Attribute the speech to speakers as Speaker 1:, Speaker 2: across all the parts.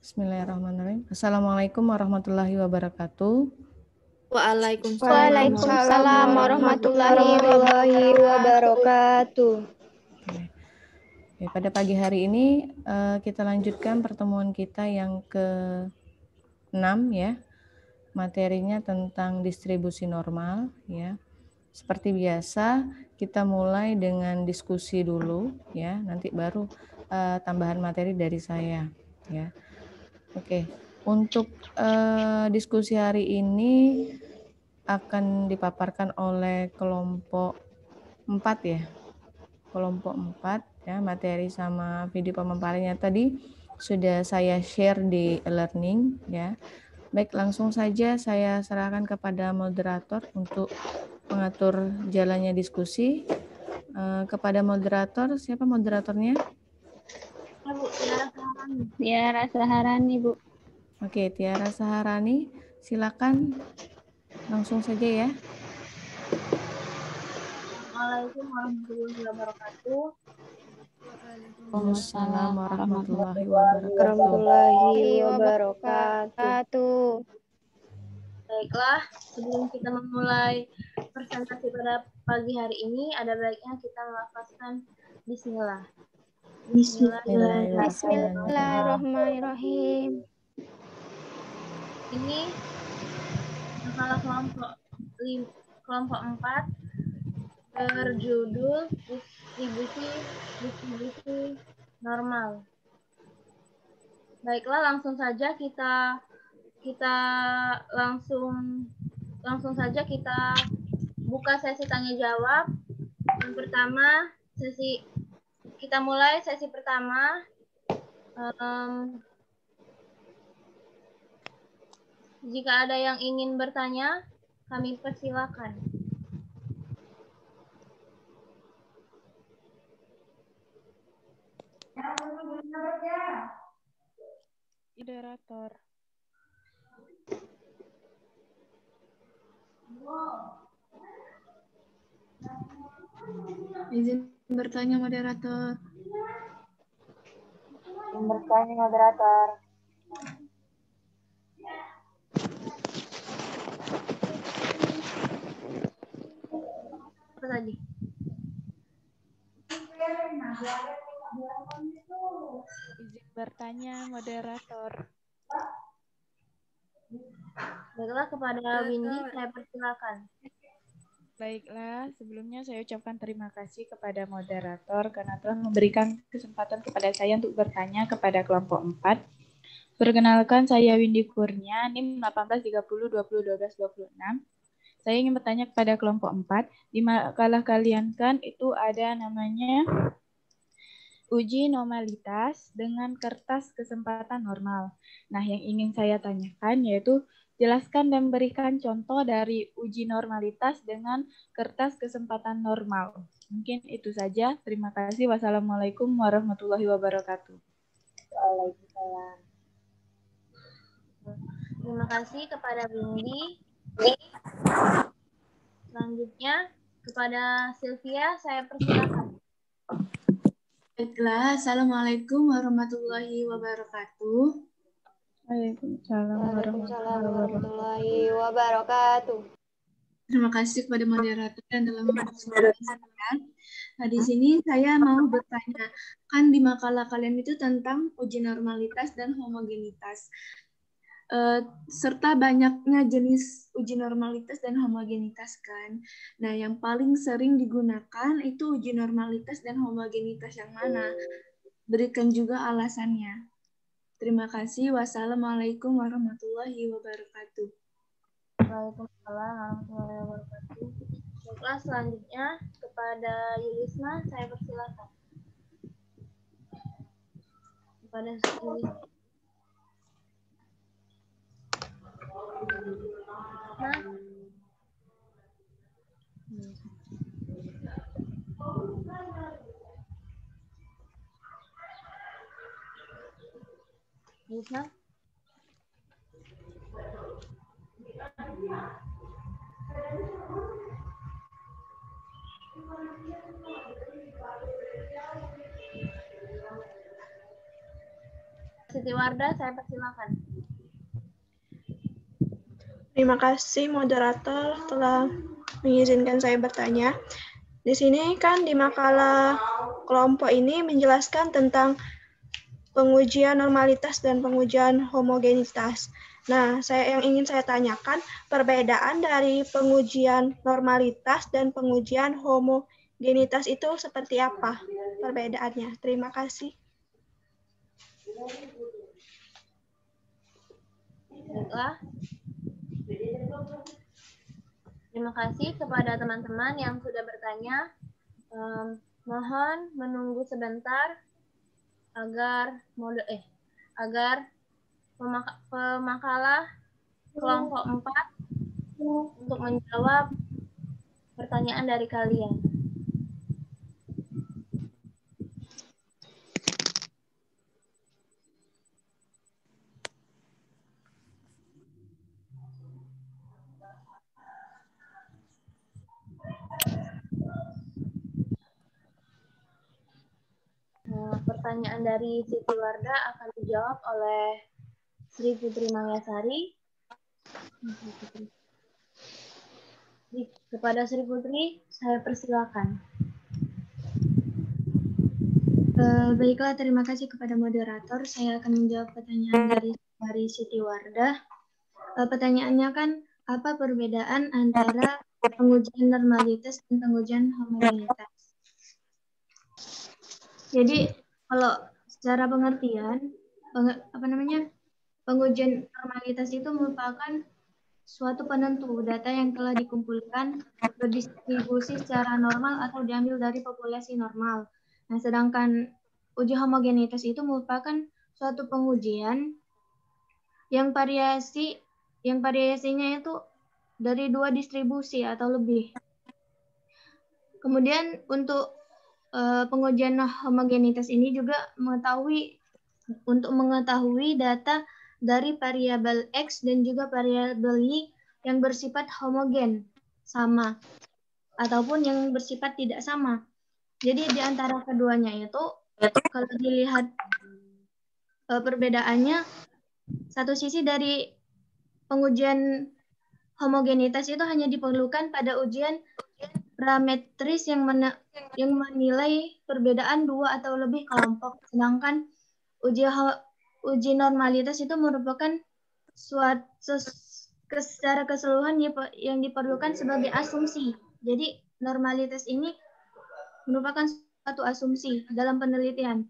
Speaker 1: Bismillahirrahmanirrahim. Assalamualaikum warahmatullahi wabarakatuh.
Speaker 2: Waalaikumsalam warahmatullahi wabarakatuh.
Speaker 1: Oke, pada pagi hari ini kita lanjutkan pertemuan kita yang ke-6 ya. Materinya tentang distribusi normal ya. Seperti biasa kita mulai dengan diskusi dulu ya, nanti baru tambahan materi dari saya ya. Oke, untuk diskusi hari ini akan dipaparkan oleh kelompok 4 ya. Kelompok 4 ya, materi sama video pemaparannya tadi sudah saya share di e-learning ya. Baik, langsung saja saya serahkan kepada moderator untuk mengatur jalannya diskusi. Kepada moderator, siapa moderatornya?
Speaker 2: Tiara Saharani, Bu.
Speaker 1: Oke, Tiara Saharani, silakan langsung saja ya.
Speaker 3: Assalamualaikum warahmatullahi wabarakatuh.
Speaker 1: Waalaikumsalam warahmatullahi
Speaker 2: wabarakatuh.
Speaker 3: Baiklah, sebelum kita memulai presentasi pada pagi hari ini, ada baiknya kita melafazkan Bismillah.
Speaker 2: Bismillahirrahmanirrahim.
Speaker 3: Ini adalah kelompok 4 berjudul distribusi normal. Baiklah, langsung saja kita langsung saja kita buka sesi tanya jawab. Yang pertama, kita mulai sesi pertama. Jika ada yang ingin bertanya, kami persilakan.
Speaker 4: Moderator.
Speaker 5: Izin bertanya moderator.
Speaker 3: Yang bertanya moderator. Apa tadi?
Speaker 4: Izin bertanya moderator.
Speaker 3: Baiklah, kepada Windy saya persilakan.
Speaker 4: Baiklah, sebelumnya saya ucapkan terima kasih kepada moderator karena telah memberikan kesempatan kepada saya untuk bertanya kepada kelompok 4. Perkenalkan, saya Windy Kurnia, NIM 1830201226. Saya ingin bertanya kepada kelompok 4. Di makalah kalian kan itu ada namanya uji normalitas dengan kertas kesempatan normal. Nah, yang ingin saya tanyakan yaitu jelaskan dan berikan contoh dari uji normalitas dengan kertas kesempatan normal. Mungkin itu saja. Terima kasih. Wassalamualaikum warahmatullahi wabarakatuh.
Speaker 3: Waalaikumsalam. Terima kasih kepada Windy. Selanjutnya kepada Sylvia saya persilakan.
Speaker 5: Baiklah, Assalamualaikum warahmatullahi wabarakatuh.
Speaker 4: Waalaikumsalam
Speaker 2: warahmatullahi wabarakatuh.
Speaker 5: Terima kasih kepada moderator yang telah mempersilahkan. Nah, di sini saya mau bertanya, kan di makalah kalian itu tentang uji normalitas dan homogenitas. Serta banyaknya jenis uji normalitas dan homogenitas kan. Nah, yang paling sering digunakan itu uji normalitas dan homogenitas yang mana? Berikan juga alasannya. Terima kasih. Wassalamualaikum warahmatullahi wabarakatuh.
Speaker 3: Waalaikumsalam warahmatullahi wabarakatuh. Baiklah, selanjutnya kepada Yulisma saya persilakan. Kepada Yulisma. Yulisma. Siti Wardah, saya persilakan.
Speaker 6: Terima kasih moderator telah mengizinkan saya bertanya. Di sini kan di makalah kelompok ini menjelaskan tentang pengujian normalitas dan pengujian homogenitas. Nah, yang ingin saya tanyakan, perbedaan dari pengujian normalitas dan pengujian homogenitas itu seperti apa perbedaannya? Terima kasih.
Speaker 3: Baiklah. Terima kasih kepada teman-teman yang sudah bertanya. Mohon menunggu sebentar agar pemakalah kelompok 4 untuk menjawab pertanyaan dari kalian. Pertanyaan dari Siti Wardah akan dijawab oleh Sri Putri Mangyasari. Kepada Sri Putri, saya persilakan.
Speaker 2: Baiklah, terima kasih kepada moderator. Saya akan menjawab pertanyaan dari Siti Wardah. Pertanyaannya kan, apa perbedaan antara pengujian normalitas dan pengujian homogenitas? Jadi, kalau secara pengertian, pengujian normalitas itu merupakan suatu penentu data yang telah dikumpulkan berdistribusi secara normal atau diambil dari populasi normal. Nah, sedangkan uji homogenitas itu merupakan suatu pengujian yang variasinya itu dari 2 distribusi atau lebih. Kemudian untuk pengujian homogenitas ini juga mengetahui data dari variabel X dan juga variabel Y yang bersifat homogen, sama, ataupun yang bersifat tidak sama. Jadi di antara keduanya itu, kalau dilihat perbedaannya, satu sisi dari pengujian homogenitas itu hanya diperlukan pada ujian parametris yang menilai perbedaan 2 atau lebih kelompok, sedangkan uji normalitas itu merupakan secara keseluruhan yang diperlukan sebagai asumsi. Jadi normalitas ini merupakan suatu asumsi dalam penelitian.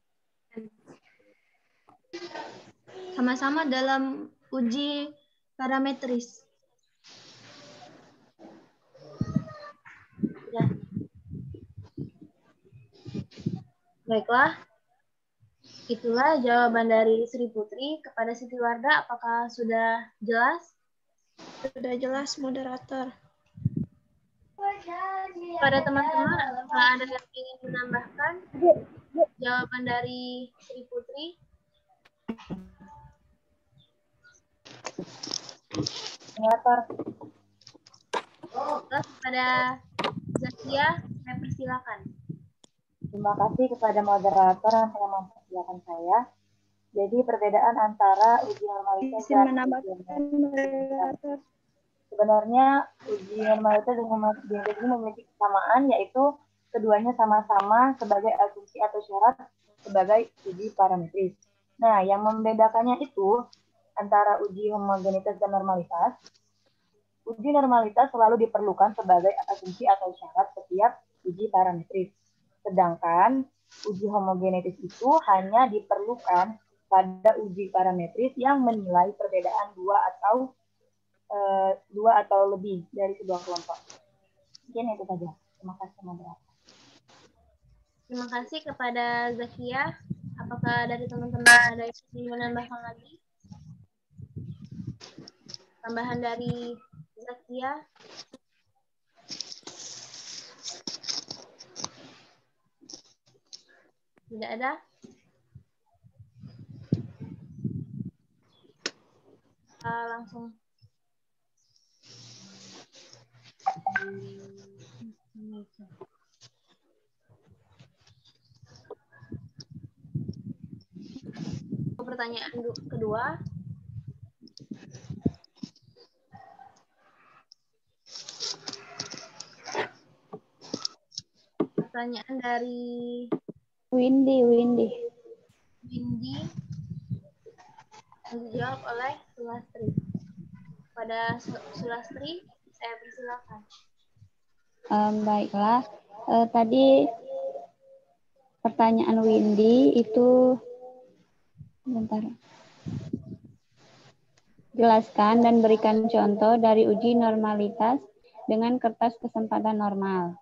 Speaker 2: Sama-sama dalam uji parametris.
Speaker 3: Ya. Baiklah, itulah jawaban dari Sri Putri. Kepada Siti Wardah, apakah sudah jelas?
Speaker 6: Sudah jelas, moderator.
Speaker 3: Pada teman-teman, apakah ada yang ingin menambahkan jawaban dari Sri Putri? Terus kepada Zakia, saya persilakan.
Speaker 7: Terima kasih kepada moderator yang telah mempersilakan saya. Jadi perbedaan antara uji normalitas dan
Speaker 2: moderator.
Speaker 7: Sebenarnya uji normalitas dan homogenitas ini memiliki kesamaan, yaitu keduanya sama-sama sebagai asumsi atau syarat sebagai uji parametris. Nah, yang membedakannya itu antara uji homogenitas dan normalitas. Uji normalitas selalu diperlukan sebagai asumsi atau syarat setiap uji parametris. Sedangkan uji homogenitas itu hanya diperlukan pada uji parametris yang menilai perbedaan dua atau lebih dari sebuah kelompok. Mungkin itu saja. Terima kasih, moderator.
Speaker 3: Terima kasih kepada Zakia. Apakah dari teman-teman ada yang ingin menambahkan lagi? Tambahan dari Zakia? Tidak ada? Langsung. pertanyaan kedua. Pertanyaan dari
Speaker 8: Windy.
Speaker 3: dijawab oleh Sulastri. Pada Sulastri, saya persilakan.
Speaker 8: Baiklah, tadi pertanyaan Windy itu, bentar. Jelaskan dan berikan contoh dari uji normalitas dengan kertas kesempatan normal.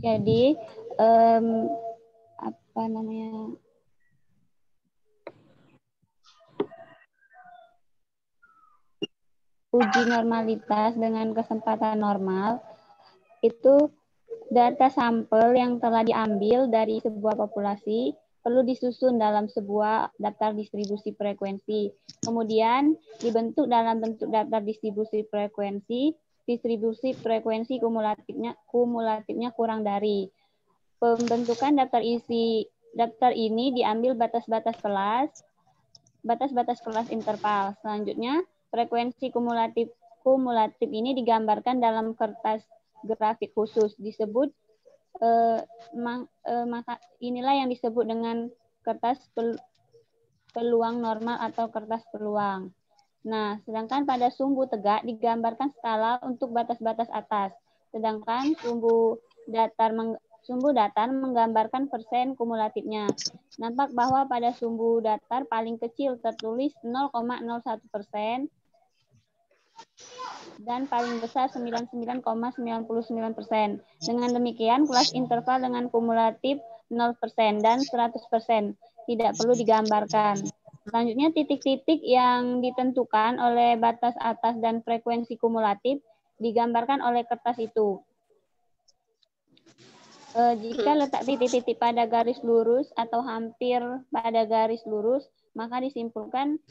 Speaker 8: Jadi, apa namanya? Uji normalitas dengan kesempatan normal itu data sampel yang telah diambil dari sebuah populasi perlu disusun dalam sebuah daftar distribusi frekuensi. Kemudian dibentuk dalam bentuk daftar distribusi frekuensi kumulatifnya kurang dari. Pembentukan daftar ini diambil batas-batas kelas interval. Selanjutnya, frekuensi kumulatif ini digambarkan dalam kertas grafik khusus disebut maka inilah yang disebut dengan kertas peluang normal atau kertas peluang. Nah, sedangkan pada sumbu tegak digambarkan skala untuk batas-batas atas, sedangkan sumbu datar menggambarkan persen kumulatifnya. Nampak bahwa pada sumbu datar paling kecil tertulis 0,01% dan paling besar 99,99%. Dengan demikian, kelas interval dengan kumulatif 0% dan 100% tidak perlu digambarkan. Selanjutnya, titik-titik yang ditentukan oleh batas atas dan frekuensi kumulatif digambarkan oleh kertas itu. Jika letak titik-titik pada garis lurus atau hampir pada garis lurus, maka disimpulkan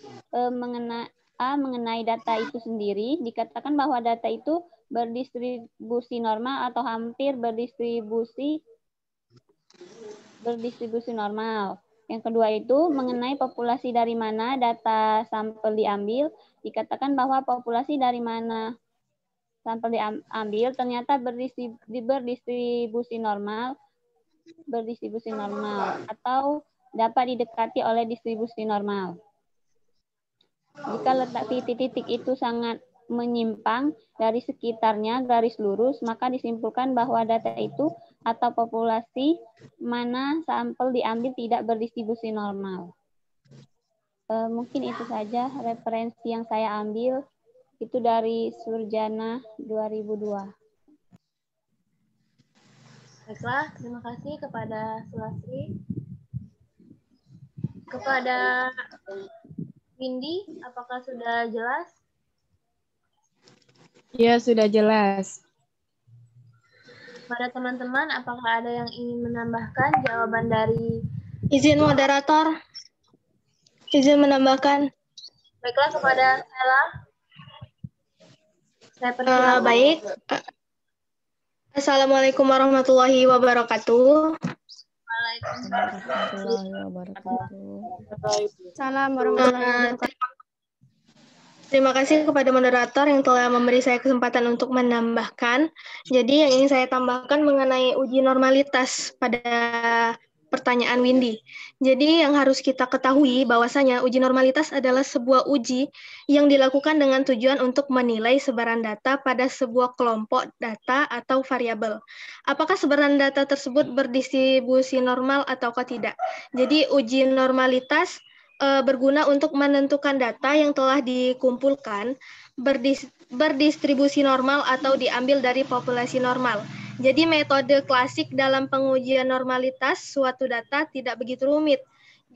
Speaker 8: mengenai data itu sendiri, dikatakan bahwa data itu berdistribusi normal atau hampir berdistribusi normal. Yang kedua itu mengenai populasi dari mana data sampel diambil, dikatakan bahwa populasi dari mana sampel diambil ternyata berdistribusi normal atau dapat didekati oleh distribusi normal. Jika letak titik-titik itu sangat menyimpang dari sekitarnya garis lurus, maka disimpulkan bahwa data itu atau populasi mana sampel diambil tidak berdistribusi normal. Mungkin itu saja referensi yang saya ambil. Itu dari Surjana 2002.
Speaker 3: Baiklah, terima kasih kepada Sulastri. Kepada Windy, apakah sudah jelas?
Speaker 4: Ya, sudah jelas.
Speaker 3: Pada teman-teman, apakah ada yang ingin menambahkan jawaban dari...
Speaker 6: Izin moderator. Izin menambahkan.
Speaker 3: Baiklah, kepada Stella. Saya persilakan.
Speaker 6: Baik. Assalamualaikum warahmatullahi wabarakatuh.
Speaker 1: Salam warahmatullahi wabarakatuh.
Speaker 6: Terima kasih kepada moderator yang telah memberi saya kesempatan untuk menambahkan. Jadi yang ingin saya tambahkan mengenai uji normalitas pada pertanyaan Windy. Jadi yang harus kita ketahui bahwasanya uji normalitas adalah sebuah uji yang dilakukan dengan tujuan untuk menilai sebaran data pada sebuah kelompok data atau variabel. Apakah sebaran data tersebut berdistribusi normal ataukah tidak? Jadi uji normalitas berguna untuk menentukan data yang telah dikumpulkan berdistribusi normal atau diambil dari populasi normal. Jadi metode klasik dalam pengujian normalitas suatu data tidak begitu rumit.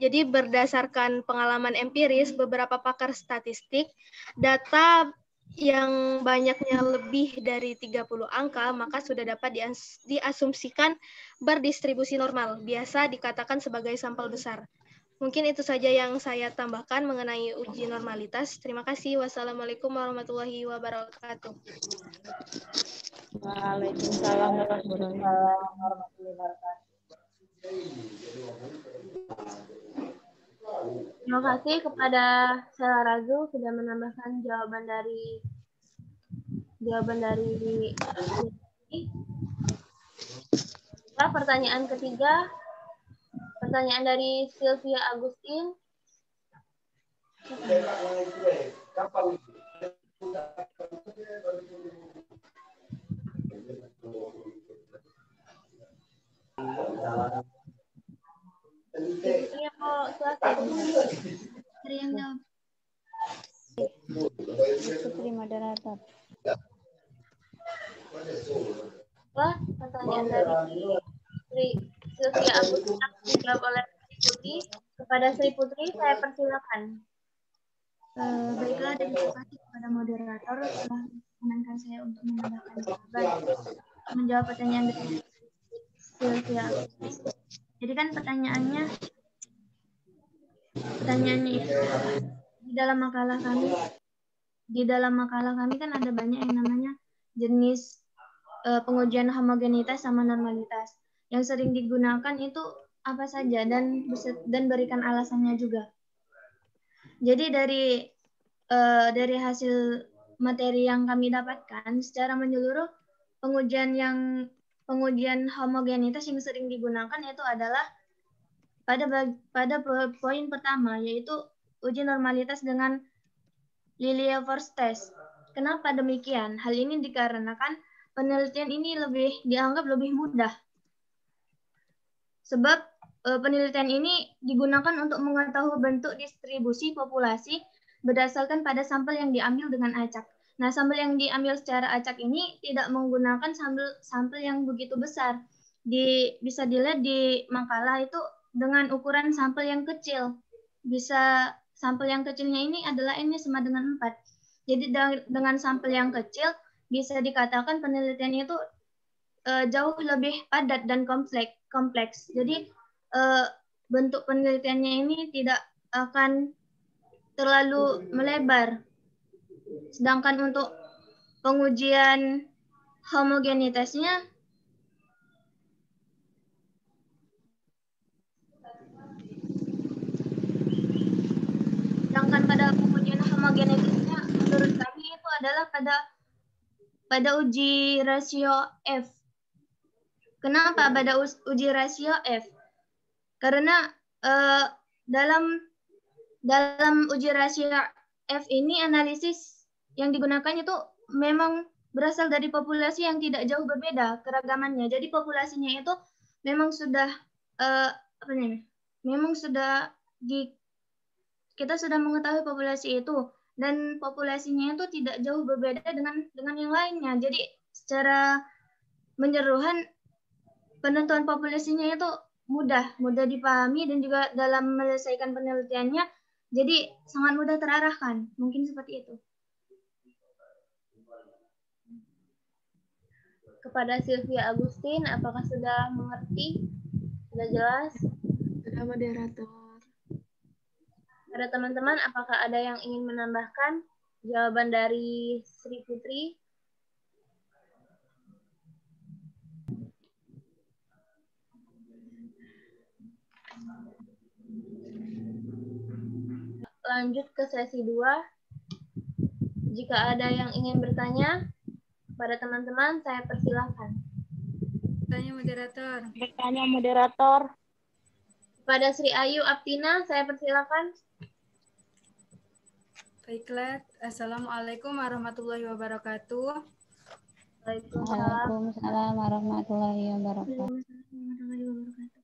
Speaker 6: Jadi berdasarkan pengalaman empiris beberapa pakar statistik, data yang banyaknya lebih dari 30 angka maka sudah dapat diasumsikan berdistribusi normal, biasa dikatakan sebagai sampel besar. Mungkin itu saja yang saya tambahkan mengenai uji normalitas. Terima kasih. Wassalamualaikum warahmatullahi wabarakatuh.
Speaker 8: Waalaikumsalam warahmatullahi wabarakatuh.
Speaker 3: Terima kasih kepada Sela Razu sudah menambahkan jawaban dari pertanyaan ketiga. Pertanyaan dari Sylvia Agustin. Sylvia mau selesai.
Speaker 8: Putri moderator.
Speaker 3: Pertanyaan dari Sylvia Agustin dijawab oleh Sri Putri. Kepada Sri Putri, saya persilakan.
Speaker 2: Baiklah, terima kasih kepada moderator telah menenangkan saya untuk menambahkan jawaban. Menjawab pertanyaan dari Sylvia Agustin. Jadi kan pertanyaannya itu di dalam makalah kami kan ada banyak yang namanya jenis pengujian homogenitas sama normalitas. Yang sering digunakan itu apa saja dan berikan alasannya juga. Jadi dari hasil materi yang kami dapatkan secara menyeluruh pengujian homogenitas yang sering digunakan itu adalah pada poin pertama, yaitu uji normalitas dengan Lillievers test. Kenapa demikian? Hal ini dikarenakan penelitian ini dianggap lebih mudah. Sebab penelitian ini digunakan untuk mengetahui bentuk distribusi populasi berdasarkan pada sampel yang diambil dengan acak. Nah, sampel yang diambil secara acak ini tidak menggunakan sampel yang begitu besar. Bisa dilihat di makalah itu dengan ukuran sampel yang kecil. Sampel yang kecilnya ini adalah N-nya sama dengan 4. Jadi dengan sampel yang kecil bisa dikatakan penelitian itu jauh lebih padat dan kompleks. Jadi bentuk penelitiannya ini tidak akan terlalu melebar. Sedangkan untuk pengujian homogenitasnya menurut kami itu adalah pada uji rasio F. Kenapa pada uji rasio F? Karena dalam uji rasio F ini analisis yang digunakan itu memang berasal dari populasi yang tidak jauh berbeda keragamannya. Jadi populasinya itu memang sudah kita sudah mengetahui populasi itu, dan populasinya itu tidak jauh berbeda dengan yang lainnya. Jadi secara menyeluruhan penentuan populasinya itu mudah dipahami dan juga dalam menyelesaikan penelitiannya jadi sangat mudah terarahkan. Mungkin seperti itu.
Speaker 3: Kepada Sylvia Agustin, apakah sudah mengerti? Sudah jelas?
Speaker 5: Sudah, moderator.
Speaker 3: Ada teman-teman, apakah ada yang ingin menambahkan jawaban dari Sri Putri? Lanjut ke sesi 2. Jika ada yang ingin bertanya pada teman-teman, saya persilahkan.
Speaker 8: Bertanya moderator.
Speaker 3: Pada Sri Ayu Aptina, saya persilahkan.
Speaker 9: Baiklah, Assalamualaikum warahmatullahi wabarakatuh.
Speaker 8: Waalaikumsalam warahmatullahi wabarakatuh.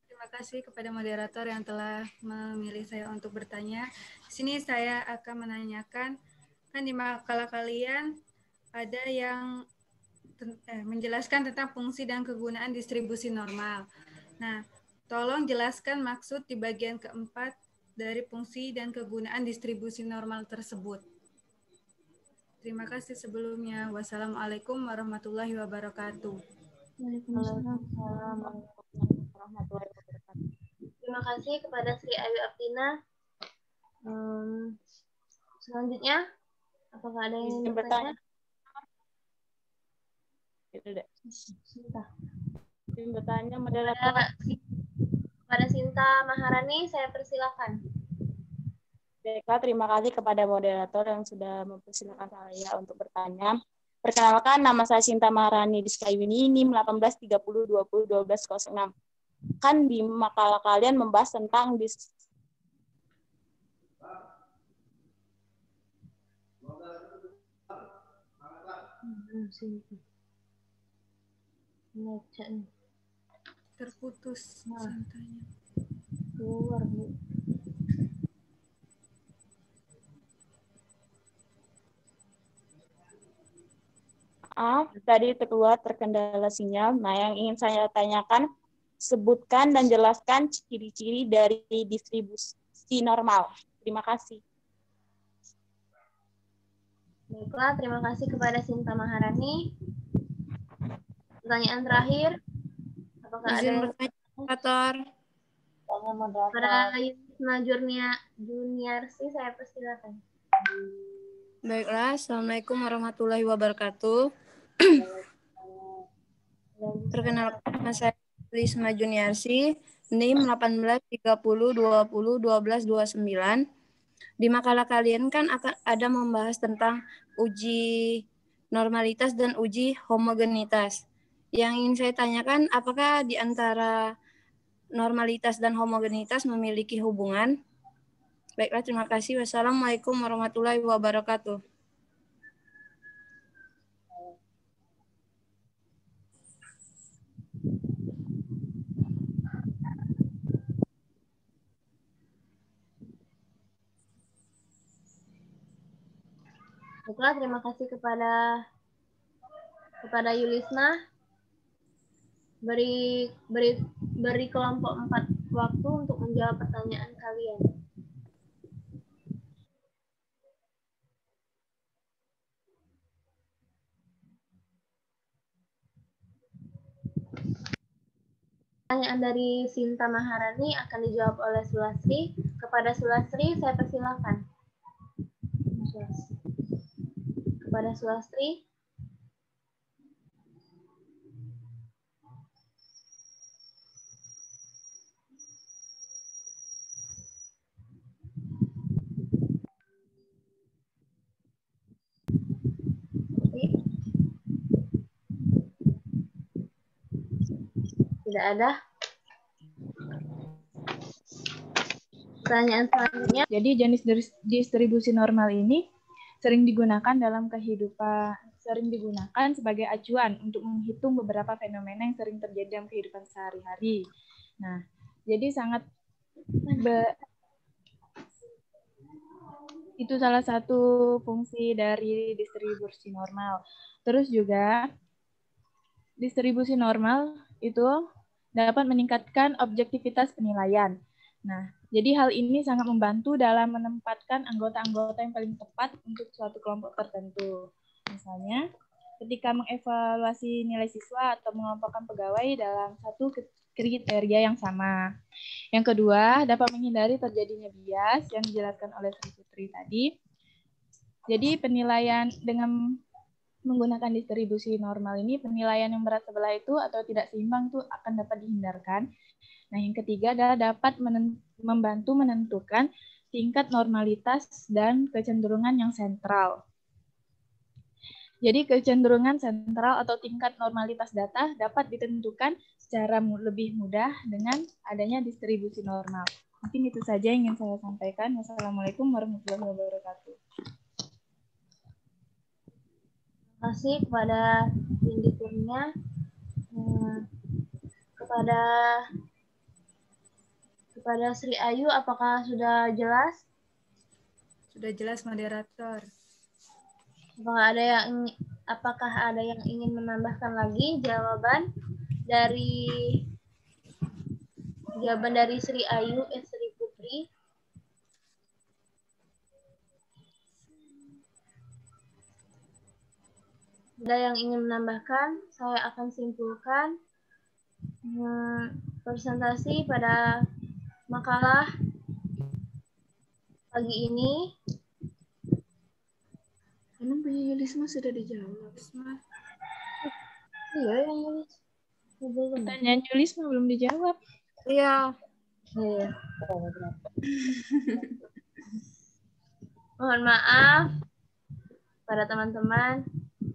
Speaker 9: Terima kasih kepada moderator yang telah memilih saya untuk bertanya. Di sini saya akan menanyakan, kan di makalah kalian ada yang menjelaskan tentang fungsi dan kegunaan distribusi normal. Nah, tolong jelaskan maksud di bagian keempat dari fungsi dan kegunaan distribusi normal tersebut. Terima kasih sebelumnya. Wassalamualaikum warahmatullahi wabarakatuh.
Speaker 3: Terima Terima kasih kepada Sri Ayu Aptina. Selanjutnya, apakah ada yang ingin bertanya?
Speaker 7: Izin bertanya, moderator.
Speaker 3: Kepada Sinta Maharani, saya persilakan.
Speaker 7: Baiklah, terima kasih kepada moderator yang sudah mempersilakan saya untuk bertanya. Perkenalkan, nama saya Sinta Maharani di Skyuni, NIM 1830201206. Kan di makalah kalian membahas tentang
Speaker 9: Terputus Sintanya.
Speaker 3: Keluar, Bu.
Speaker 7: Tadi keluar terkendala sinyal. Nah, yang ingin saya tanyakan, sebutkan dan jelaskan ciri-ciri dari distribusi normal. Terima kasih.
Speaker 3: Baiklah, terima kasih kepada Sinta Maharani. Pertanyaan terakhir, apakah ada yang
Speaker 9: Moderator.
Speaker 3: Para Yusna Juniarsi, saya persilakan.
Speaker 10: Baiklah, Assalamualaikum warahmatullahi wabarakatuh. Perkenalkan, nama saya Yusna Juniarsi, NIM 1830201229. Di makalah kalian kan akan ada membahas tentang uji normalitas dan uji homogenitas. Yang ingin saya tanyakan, apakah di antara normalitas dan homogenitas memiliki hubungan? Baiklah, terima kasih. Wassalamualaikum warahmatullahi wabarakatuh.
Speaker 3: Baiklah, terima kasih kepada Yulisna. Beri kelompok 4 waktu untuk menjawab pertanyaan kalian. Pertanyaan dari Sinta Maharani akan dijawab oleh Sulastri. Kepada Sulastri, saya persilakan. Kepada Sulastri. Tidak ada. Pertanyaan selanjutnya.
Speaker 4: Jadi jenis distribusi normal ini sering digunakan sebagai acuan untuk menghitung beberapa fenomena yang sering terjadi dalam kehidupan sehari-hari. Nah, jadi itu salah satu fungsi dari distribusi normal. Terus juga distribusi normal itu dapat meningkatkan objektivitas penilaian. Nah, jadi hal ini sangat membantu dalam menempatkan anggota-anggota yang paling tepat untuk suatu kelompok tertentu. Misalnya, ketika mengevaluasi nilai siswa atau mengelompokkan pegawai dalam satu kriteria yang sama. Yang kedua, dapat menghindari terjadinya bias yang dijelaskan oleh Sri Putri tadi. Jadi penilaian dengan menggunakan distribusi normal ini, penilaian yang berat sebelah itu atau tidak seimbang itu akan dapat dihindarkan. Nah, yang ketiga adalah dapat membantu menentukan tingkat normalitas dan kecenderungan yang sentral. Jadi kecenderungan sentral atau tingkat normalitas data dapat ditentukan secara lebih mudah dengan adanya distribusi normal. Mungkin itu saja yang ingin saya sampaikan. Wassalamualaikum warahmatullahi wabarakatuh.
Speaker 3: Terima kasih kepada individunya, kepada Sri Ayu, apakah sudah jelas?
Speaker 9: Sudah jelas, moderator.
Speaker 3: Apakah ada yang ingin menambahkan lagi jawaban dari Sri Ayu, Sri Putri? Ada yang ingin menambahkan? Saya akan simpulkan presentasi pada makalah pagi ini.
Speaker 5: Karena punya Yulisma sudah dijawab.
Speaker 3: Iya, yang Yulis.
Speaker 4: Pertanyaan Yulisma belum dijawab.
Speaker 3: Iya. Iya. Mohon maaf pada teman-teman.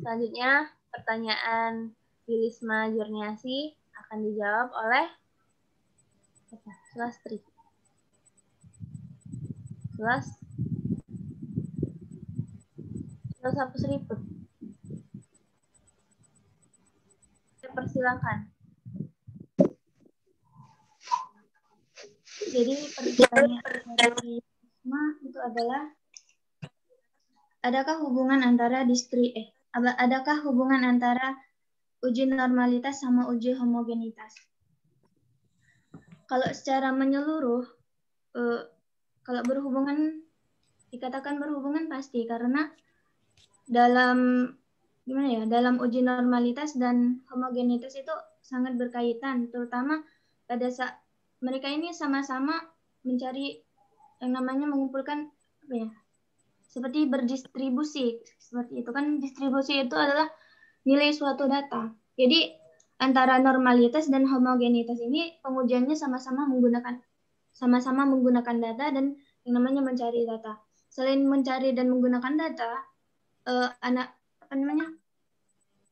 Speaker 3: Selanjutnya pertanyaan Yulisma Jurniasi akan dijawab oleh Sulastri. Hapus ribut. Persilakan. Jadi pertanyaan dari Yulisma itu adalah, adakah hubungan antara uji normalitas sama uji homogenitas? Kalau secara menyeluruh, kalau berhubungan, dikatakan berhubungan pasti, karena dalam uji normalitas dan homogenitas itu sangat berkaitan, terutama pada saat mereka ini sama-sama mencari yang namanya mengumpulkan seperti berdistribusi, seperti itu kan. Distribusi itu adalah nilai suatu data. Jadi antara normalitas dan homogenitas ini pengujiannya sama-sama menggunakan data dan yang namanya mencari data. Selain mencari dan menggunakan data,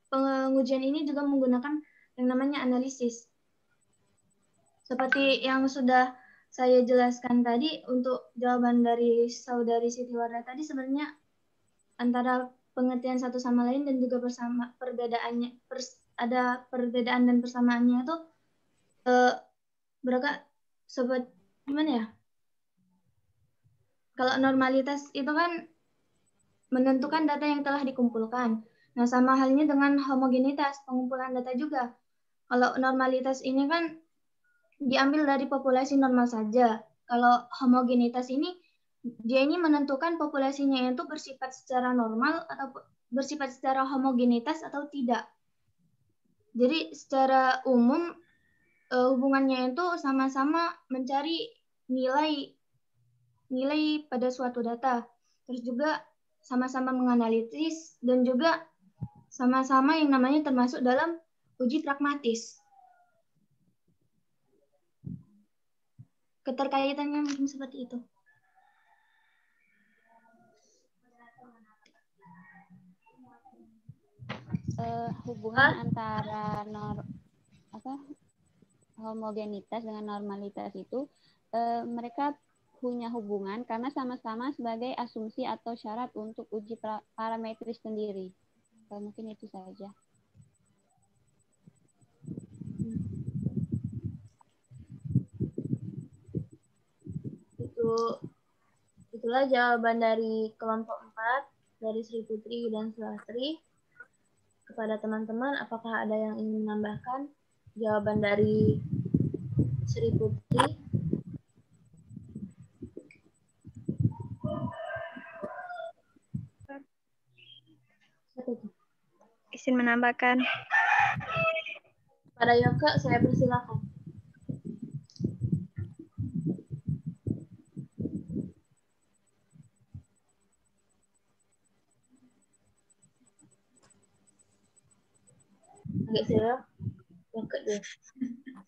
Speaker 3: pengujian ini juga menggunakan yang namanya analisis. Seperti yang sudah saya jelaskan tadi, untuk jawaban dari saudari Siti Wardah tadi, sebenarnya antara pengertian satu sama lain dan juga perbedaannya, ada perbedaan dan persamaannya itu mereka kalau normalitas itu kan menentukan data yang telah dikumpulkan. Nah, sama halnya dengan homogenitas, pengumpulan data juga. Kalau normalitas ini kan diambil dari populasi normal saja. Kalau homogenitas ini, dia ini menentukan populasinya itu bersifat secara normal atau bersifat secara homogenitas atau tidak. Jadi secara umum hubungannya itu sama-sama mencari nilai pada suatu data. Terus juga sama-sama menganalisis dan juga sama-sama yang namanya termasuk dalam uji pragmatis. Keterkaitannya mungkin seperti itu.
Speaker 8: Hubungan antara homogenitas dengan normalitas itu mereka punya hubungan karena sama-sama sebagai asumsi atau syarat untuk uji parametris sendiri. Mungkin itu saja.
Speaker 3: Itulah jawaban dari kelompok 4 dari Sri Putri dan Sulastri. Kepada teman-teman, apakah ada yang ingin menambahkan jawaban dari Sri Putri?
Speaker 6: Izin menambahkan.
Speaker 3: Pada Yoga, saya persilakan.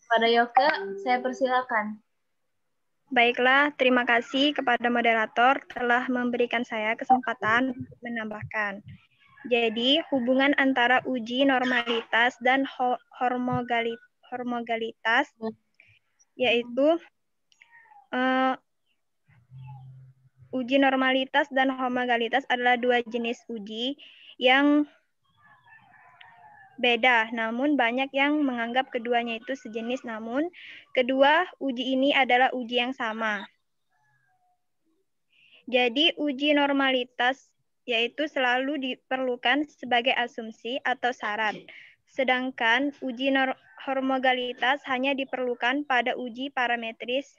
Speaker 3: Pada Yoga, saya persilakan.
Speaker 6: Baiklah, terima kasih kepada moderator telah memberikan saya kesempatan menambahkan. Jadi, hubungan antara uji normalitas dan homogenitas, yaitu uji normalitas dan homogenitas adalah dua jenis uji yang beda, namun banyak yang menganggap keduanya itu sejenis, namun kedua uji ini adalah uji yang sama. Jadi uji normalitas yaitu selalu diperlukan sebagai asumsi atau syarat, sedangkan uji homogenitas hanya diperlukan pada uji parametris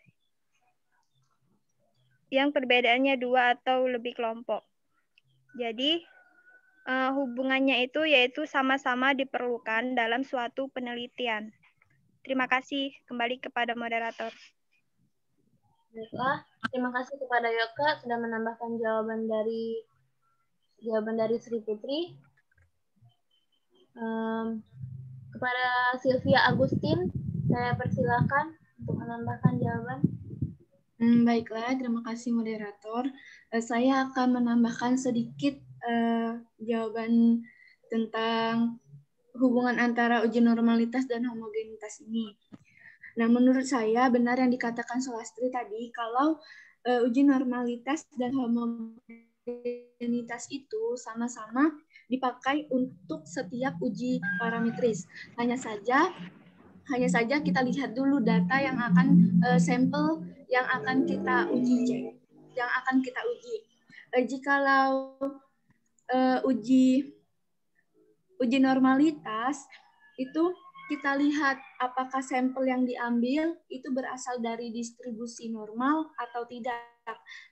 Speaker 6: yang perbedaannya dua atau lebih kelompok. Jadi hubungannya itu yaitu sama-sama diperlukan dalam suatu penelitian. Terima kasih. Kembali kepada moderator.
Speaker 3: Baiklah, terima kasih kepada Yoka sudah menambahkan jawaban dari Sri Putri. Kepada Sylvia Agustin, saya persilakan untuk menambahkan jawaban.
Speaker 5: Baiklah, terima kasih moderator. Saya akan menambahkan sedikit jawaban tentang hubungan antara uji normalitas dan homogenitas ini. Nah, menurut saya benar yang dikatakan Sulastri tadi, kalau uji normalitas dan homogenitas itu sama-sama dipakai untuk setiap uji parametris. Hanya saja kita lihat dulu data yang akan sampel yang akan kita uji. Jikalau uji normalitas itu kita lihat apakah sampel yang diambil itu berasal dari distribusi normal atau tidak.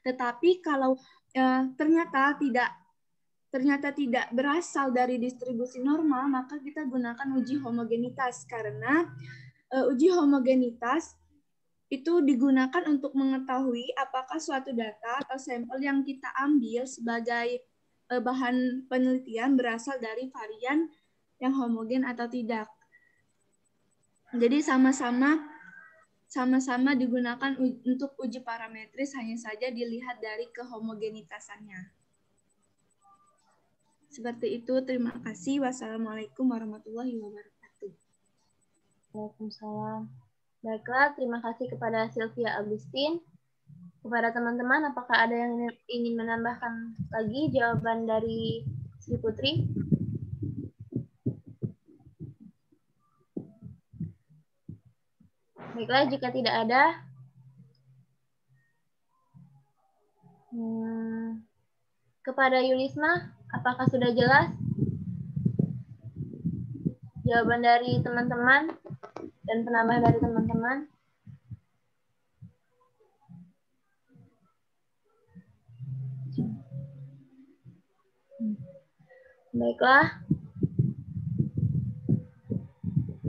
Speaker 5: Tetapi kalau ternyata tidak berasal dari distribusi normal, maka kita gunakan uji homogenitas, karena uji homogenitas itu digunakan untuk mengetahui apakah suatu data atau sampel yang kita ambil sebagai bahan penelitian berasal dari varian yang homogen atau tidak. Jadi sama-sama digunakan untuk uji parametris, hanya saja dilihat dari kehomogenitasannya. Seperti itu, terima kasih. Wassalamualaikum warahmatullahi wabarakatuh.
Speaker 3: Waalaikumsalam. Baiklah, terima kasih kepada Sylvia Agustin. Kepada teman-teman, apakah ada yang ingin menambahkan lagi jawaban dari Sri Putri? Baiklah, jika tidak ada, kepada Yulisma, apakah sudah jelas jawaban dari teman-teman dan penambah dari teman-teman? Baiklah,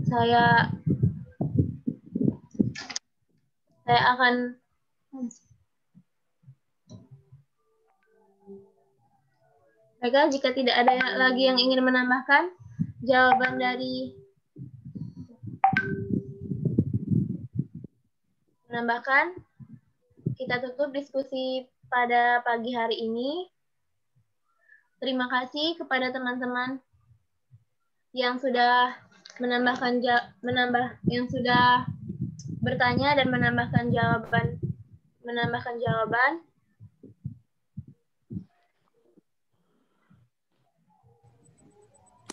Speaker 3: saya akan baiklah, jika tidak ada lagi yang ingin menambahkan jawaban dari kita tutup diskusi pada pagi hari ini. Terima kasih kepada teman-teman yang sudah yang sudah bertanya dan menambahkan jawaban.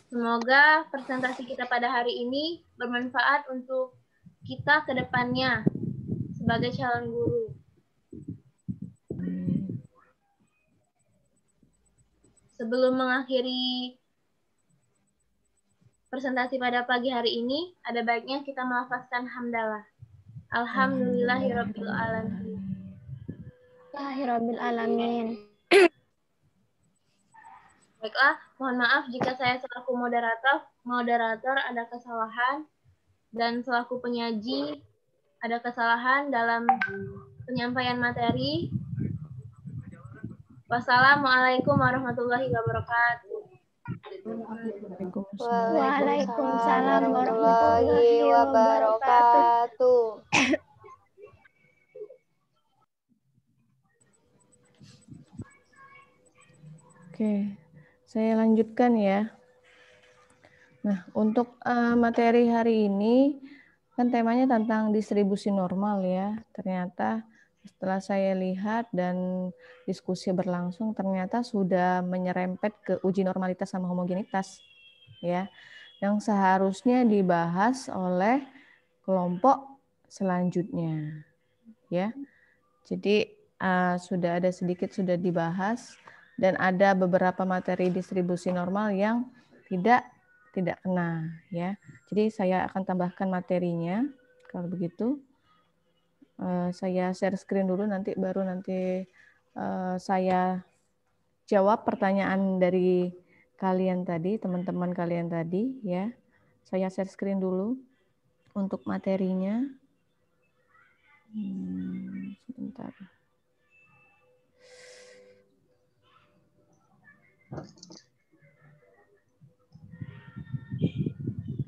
Speaker 3: Semoga presentasi kita pada hari ini bermanfaat untuk kita ke depannya sebagai calon guru. Sebelum mengakhiri presentasi pada pagi hari ini, ada baiknya kita melafazkan hamdalah. Alhamdulillahirabbil alamin. Baiklah, mohon maaf jika saya selaku moderator ada kesalahan, dan selaku penyaji ada kesalahan dalam penyampaian materi. Wassalamualaikum warahmatullahi wabarakatuh.
Speaker 11: Waalaikumsalam warahmatullahi wabarakatuh.
Speaker 1: Oke, saya lanjutkan ya. Nah, untuk materi hari ini kan temanya tentang distribusi normal ya. Ternyata setelah saya lihat dan diskusi berlangsung, ternyata sudah menyerempet ke uji normalitas sama homogenitas ya, yang seharusnya dibahas oleh kelompok selanjutnya ya. Jadi sudah dibahas, dan ada beberapa materi distribusi normal yang tidak kena ya. Jadi saya akan tambahkan materinya. Kalau begitu saya share screen dulu, baru nanti saya jawab pertanyaan dari kalian tadi, teman-teman kalian tadi ya. Saya share screen dulu untuk materinya. Sebentar.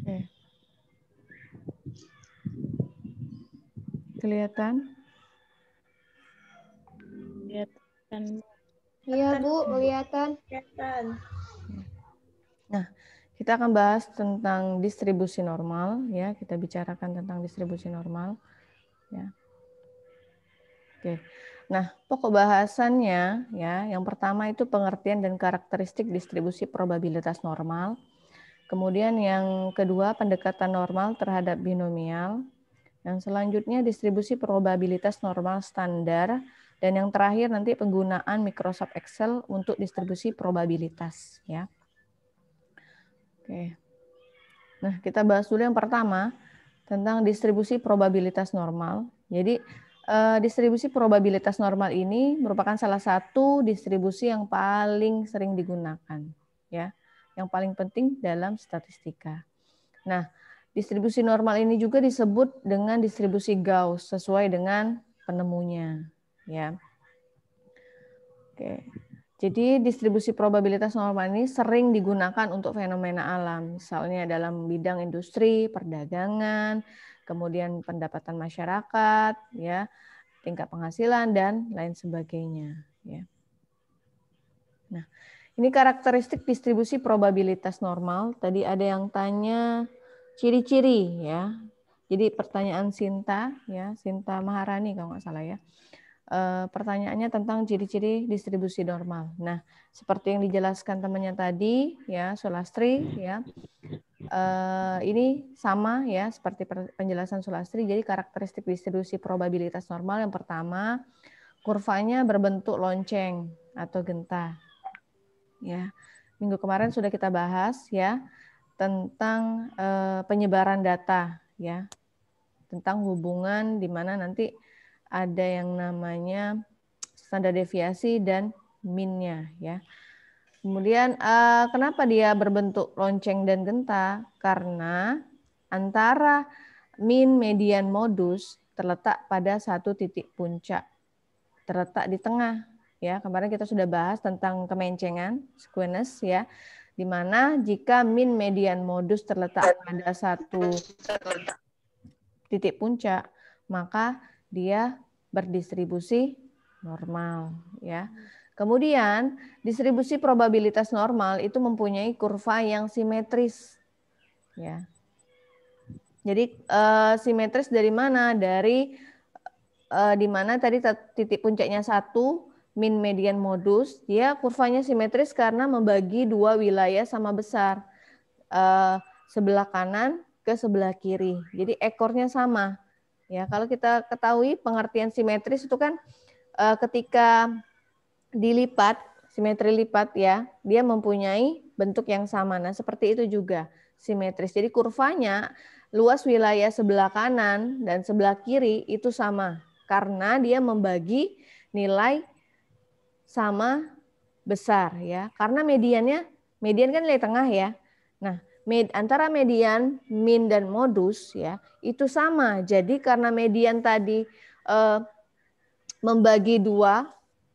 Speaker 1: Oke. Kelihatan?
Speaker 4: Kelihatan.
Speaker 11: Iya, Bu, kelihatan.
Speaker 1: Nah, kita akan bahas tentang distribusi normal ya. Kita bicarakan tentang distribusi normal ya. Oke. Nah, pokok bahasannya ya, yang pertama itu pengertian dan karakteristik distribusi probabilitas normal. Kemudian yang kedua pendekatan normal terhadap binomial. Yang selanjutnya distribusi probabilitas normal standar. Dan yang terakhir nanti penggunaan Microsoft Excel untuk distribusi probabilitas ya. Oke. Nah, kita bahas dulu yang pertama tentang distribusi probabilitas normal. Jadi distribusi probabilitas normal ini merupakan salah satu distribusi yang paling sering digunakan ya, yang paling penting dalam statistika. Nah, distribusi normal ini juga disebut dengan distribusi Gauss sesuai dengan penemunya ya. Oke. Jadi distribusi probabilitas normal ini sering digunakan untuk fenomena alam, misalnya dalam bidang industri, perdagangan, kemudian pendapatan masyarakat, ya, tingkat penghasilan dan lain sebagainya. Ya. Nah, ini karakteristik distribusi probabilitas normal. Tadi ada yang tanya ciri-ciri, ya. Jadi pertanyaan Sinta, ya, Sinta Maharani kalau nggak salah ya. Pertanyaannya tentang ciri-ciri distribusi normal. Nah, seperti yang dijelaskan temannya tadi, ya, Sulastri, ya, ini sama ya seperti penjelasan Sulastri. Jadi karakteristik distribusi probabilitas normal yang pertama, kurvanya berbentuk lonceng atau genta. Ya, minggu kemarin sudah kita bahas ya tentang penyebaran data, ya, tentang hubungan di mana nanti ada yang namanya standar deviasi dan min-nya ya. Kemudian kenapa dia berbentuk lonceng dan genta? Karena antara min, median, modus terletak pada satu titik puncak, terletak di tengah ya. Kemarin kita sudah bahas tentang kemencengan, skewness ya, di mana jika min, median, modus terletak pada satu titik puncak, maka dia berdistribusi normal ya. Kemudian distribusi probabilitas normal itu mempunyai kurva yang simetris ya. Jadi simetris dari mana? Dari di mana tadi titik puncaknya 1, min, median, modus, dia kurvanya simetris karena membagi dua wilayah sama besar. Sebelah kanan ke sebelah kiri. Jadi ekornya sama. Ya, kalau kita ketahui pengertian simetris itu kan ketika dilipat, simetri lipat ya, dia mempunyai bentuk yang sama. Nah, seperti itu juga simetris. Jadi kurvanya luas wilayah sebelah kanan dan sebelah kiri itu sama karena dia membagi nilai sama besar ya. Karena median kan nilai tengah ya. Nah, antara median, min dan modus ya itu sama. Jadi karena median tadi membagi dua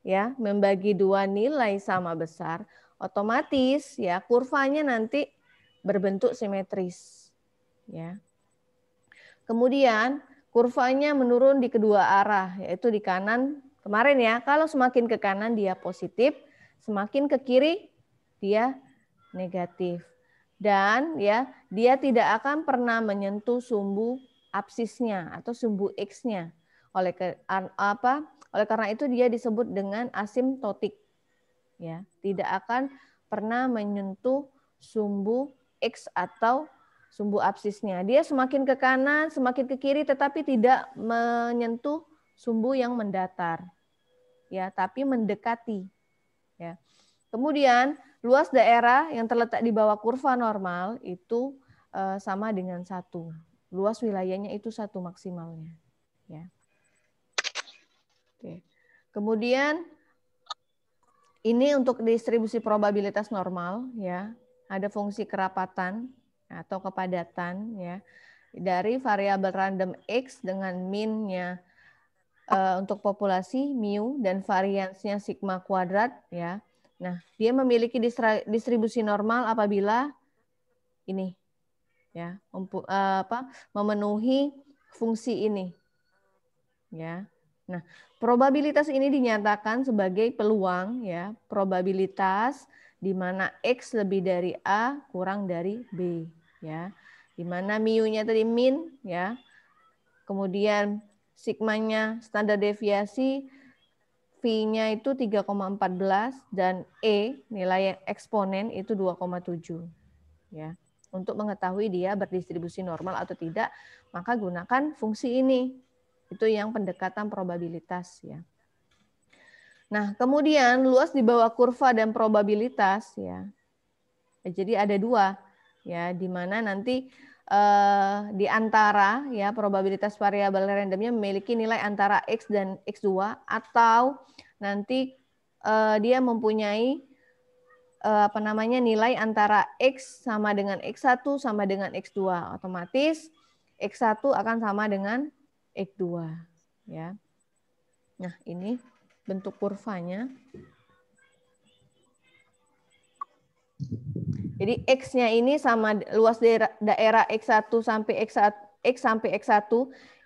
Speaker 1: ya, membagi dua nilai sama besar, otomatis ya kurvanya nanti berbentuk simetris ya. Kemudian kurvanya menurun di kedua arah, yaitu di kanan kemarin ya. Kalau semakin ke kanan dia positif, semakin ke kiri dia negatif. Dan ya, dia tidak akan pernah menyentuh sumbu absisnya atau sumbu X-nya. Oleh karena itu dia disebut dengan asimptotik. Ya, tidak akan pernah menyentuh sumbu X atau sumbu absisnya. Dia semakin ke kanan, semakin ke kiri tetapi tidak menyentuh sumbu yang mendatar. Ya, tapi mendekati. Ya. Kemudian luas daerah yang terletak di bawah kurva normal itu sama dengan 1. Luas wilayahnya itu 1 maksimalnya. Ya. Oke. Kemudian ini untuk distribusi probabilitas normal ya. Ada fungsi kerapatan atau kepadatan ya. Dari variabel random X dengan min-nya untuk populasi mu dan variansnya sigma kuadrat ya. Nah, dia memiliki distribusi normal apabila ini ya, memenuhi fungsi ini. Ya. Nah, probabilitas ini dinyatakan sebagai peluang ya, probabilitas di mana X lebih dari A kurang dari B ya. Di mana mu-nya tadi min ya. Kemudian sigmanya standar deviasi V-nya itu 3,14 dan E nilai eksponen itu 2,7 ya. Untuk mengetahui dia berdistribusi normal atau tidak, maka gunakan fungsi ini. Itu yang pendekatan probabilitas ya. Nah, kemudian luas di bawah kurva dan probabilitas ya. Jadi ada dua ya, di mana nanti di antara ya probabilitas variabel randomnya memiliki nilai antara X dan X2 atau nanti dia mempunyai nilai antara X sama dengan X1 sama dengan X2. Otomatis X1 akan sama dengan X2 ya. Nah, ini bentuk kurvanya. Jadi X-nya ini sama luas daerah X1 sampai X sampai X1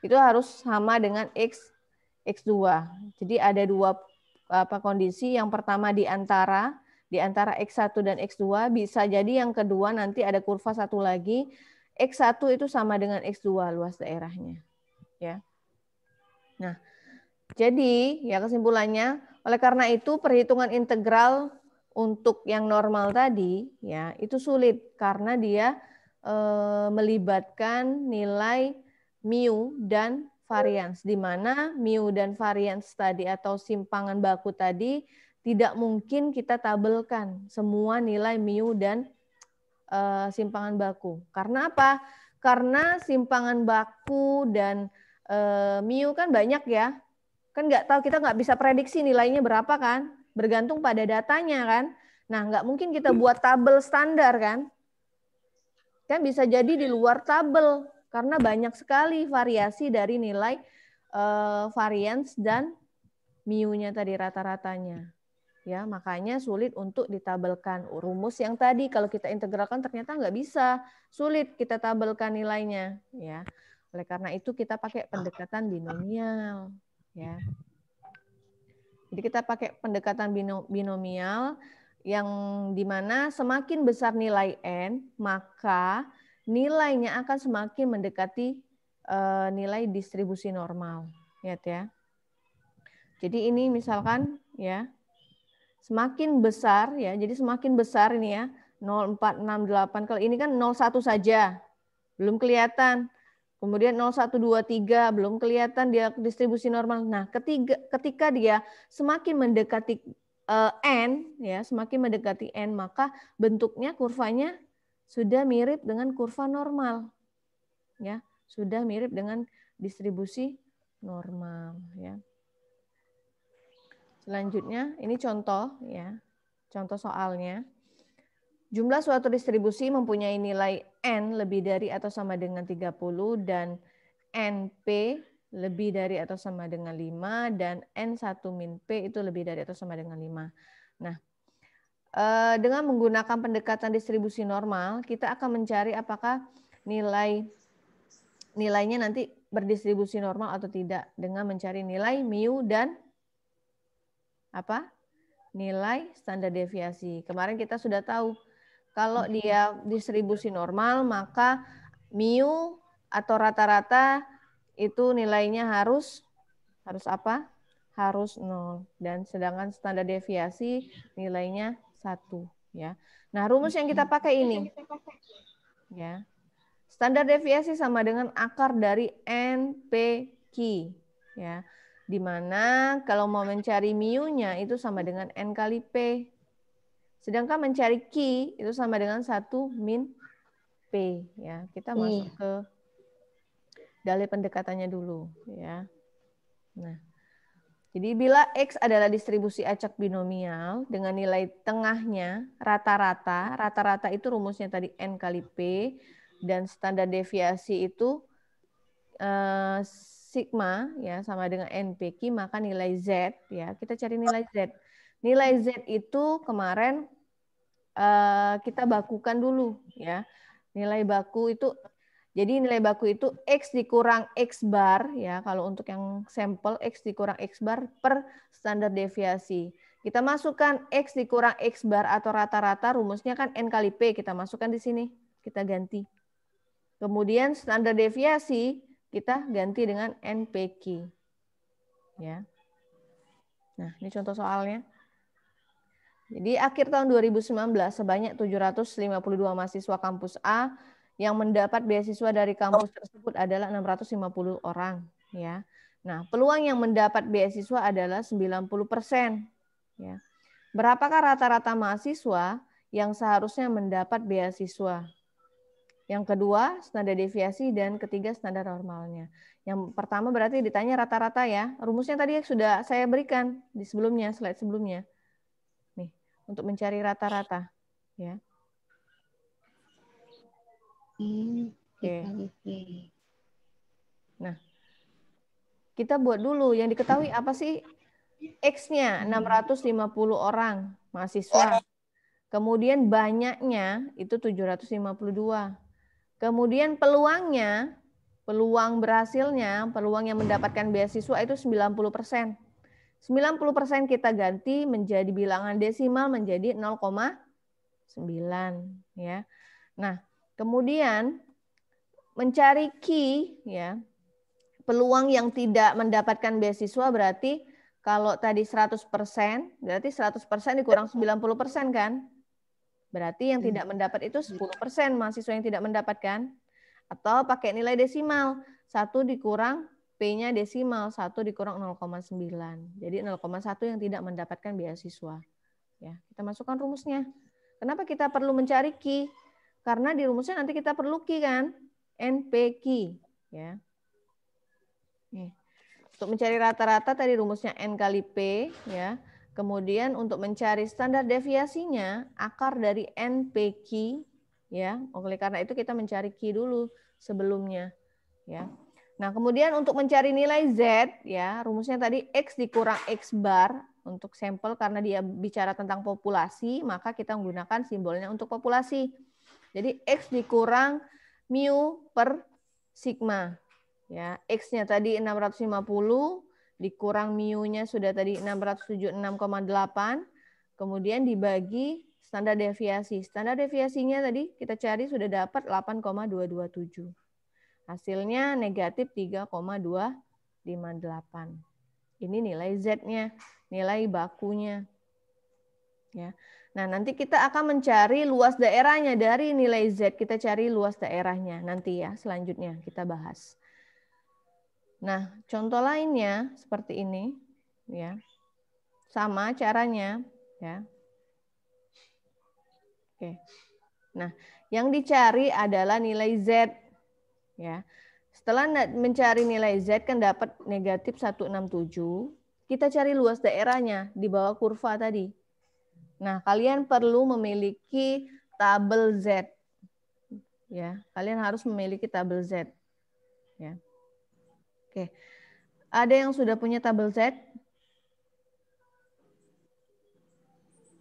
Speaker 1: itu harus sama dengan X2. Jadi ada dua kondisi. Yang pertama di antara X1 dan X2, bisa jadi yang kedua nanti ada kurva satu lagi, X1 itu sama dengan X2 luas daerahnya. Ya. Nah, jadi ya kesimpulannya, oleh karena itu perhitungan integral untuk yang normal tadi ya itu sulit karena dia melibatkan nilai mu dan varians, di mana mu dan varians tadi atau simpangan baku tadi tidak mungkin kita tabelkan semua nilai mu dan simpangan baku. Karena apa? Karena simpangan baku dan mu kan banyak ya. Kan nggak tahu, kita nggak bisa prediksi nilainya berapa kan, bergantung pada datanya kan. Nah, nggak mungkin kita buat tabel standar kan. Kan bisa jadi di luar tabel karena banyak sekali variasi dari nilai varians dan mu-nya tadi rata-ratanya. Ya, makanya sulit untuk ditabelkan. Rumus yang tadi kalau kita integralkan ternyata nggak bisa, sulit kita tabelkan nilainya. Ya, oleh karena itu kita pakai pendekatan binomial. Ya. Jadi kita pakai pendekatan binomial yang dimana semakin besar nilai n, maka nilainya akan semakin mendekati nilai distribusi normal. Lihat ya. Jadi ini misalkan ya, semakin besar ya, jadi semakin besar ini ya, 0, 4, 6, 8, kalau ini kan 0,1 saja, belum kelihatan. Kemudian 0, 1, 2, 3 belum kelihatan dia distribusi normal. Nah, ketika dia semakin mendekati n ya, semakin mendekati n, maka bentuknya kurvanya sudah mirip dengan kurva normal. Ya, sudah mirip dengan distribusi normal ya. Selanjutnya ini contoh ya. Contoh soalnya. Jumlah suatu distribusi mempunyai nilai n lebih dari atau sama dengan 30 dan np lebih dari atau sama dengan 5 dan n1 min p itu lebih dari atau sama dengan 5. Nah, dengan menggunakan pendekatan distribusi normal, kita akan mencari apakah nilainya nanti berdistribusi normal atau tidak dengan mencari nilai mu dan apa? Nilai standar deviasi. Kemarin kita sudah tahu kalau dia distribusi normal, maka mu atau rata-rata itu nilainya harus apa? Harus 0. Dan sedangkan standar deviasi nilainya 1. Ya. Nah, rumus yang kita pakai ini. Ya. Standar deviasi sama dengan akar dari NPQ. Ya. Di mana kalau mau mencari mu-nya itu sama dengan N kali P. Sedangkan mencari Q itu sama dengan 1 min P. Ya, kita masuk ke dalil pendekatannya dulu. Ya. Nah, jadi bila X adalah distribusi acak binomial dengan nilai tengahnya rata-rata, rata-rata itu rumusnya tadi N kali P, dan standar deviasi itu sigma ya sama dengan NPQ, maka nilai Z ya, kita cari nilai Z. Nilai Z itu kemarin kita bakukan dulu ya. Nilai baku itu, jadi nilai baku itu X dikurang X bar ya, kalau untuk yang sampel X dikurang X bar per standar deviasi. Kita masukkan X dikurang X bar atau rata-rata, rumusnya kan N kali P, kita masukkan di sini, kita ganti. Kemudian standar deviasi kita ganti dengan NPQ. Ya. Nah, ini contoh soalnya. Jadi akhir tahun 2019 sebanyak 752 mahasiswa kampus A yang mendapat beasiswa dari kampus tersebut adalah 650 orang. Ya. Nah, peluang yang mendapat beasiswa adalah 90%. Ya. Berapakah rata-rata mahasiswa yang seharusnya mendapat beasiswa? Yang kedua, standar deviasi, dan ketiga, standar normalnya. Yang pertama berarti ditanya rata-rata ya. Rumusnya tadi sudah saya berikan di sebelumnya, slide sebelumnya. Nih, untuk mencari rata-rata. Ya. Oke. Nah, kita buat dulu. Yang diketahui apa sih? X-nya 650 orang mahasiswa. Kemudian banyaknya itu 752. Kemudian peluangnya, peluang berhasilnya, peluang yang mendapatkan beasiswa itu 90%. 90% kita ganti menjadi bilangan desimal menjadi 0,9 ya. Nah, kemudian mencari Q ya. Peluang yang tidak mendapatkan beasiswa berarti kalau tadi 100%, berarti 100% dikurang 90% kan? Berarti yang tidak mendapat itu 10% mahasiswa yang tidak mendapatkan. Atau pakai nilai desimal. 1 dikurang P-nya desimal, 1 dikurang 0,9. Jadi 0,1 yang tidak mendapatkan beasiswa. Ya, kita masukkan rumusnya. Kenapa kita perlu mencari Q? Karena di rumusnya nanti kita perlu Q kan? NPQ. Ya. Nih. Untuk mencari rata-rata tadi rumusnya N kali P. Ya. Kemudian untuk mencari standar deviasinya, akar dari NPQ, ya. Oleh karena itu kita mencari Q dulu sebelumnya, ya. Nah, kemudian untuk mencari nilai Z, ya, rumusnya tadi X dikurang X bar untuk sampel karena dia bicara tentang populasi, maka kita menggunakan simbolnya untuk populasi. Jadi X dikurang mu per sigma, ya. X-nya tadi 650. Dikurang mu-nya sudah tadi 676,8, kemudian dibagi standar deviasi. Standar deviasinya tadi kita cari sudah dapat 8,227. Hasilnya negatif 3,258. Ini nilai Z-nya, nilai bakunya. Ya. Nah, nanti kita akan mencari luas daerahnya. Dari nilai Z kita cari luas daerahnya. Nanti ya, selanjutnya kita bahas. Nah, contoh lainnya seperti ini, ya, sama caranya, ya. Oke. Nah, yang dicari adalah nilai Z, ya. Setelah mencari nilai Z kan dapat negatif 167, kita cari luas daerahnya di bawah kurva tadi. Nah, kalian perlu memiliki tabel Z, ya. Kalian harus memiliki tabel Z, ya. Oke. Ada yang sudah punya tabel Z?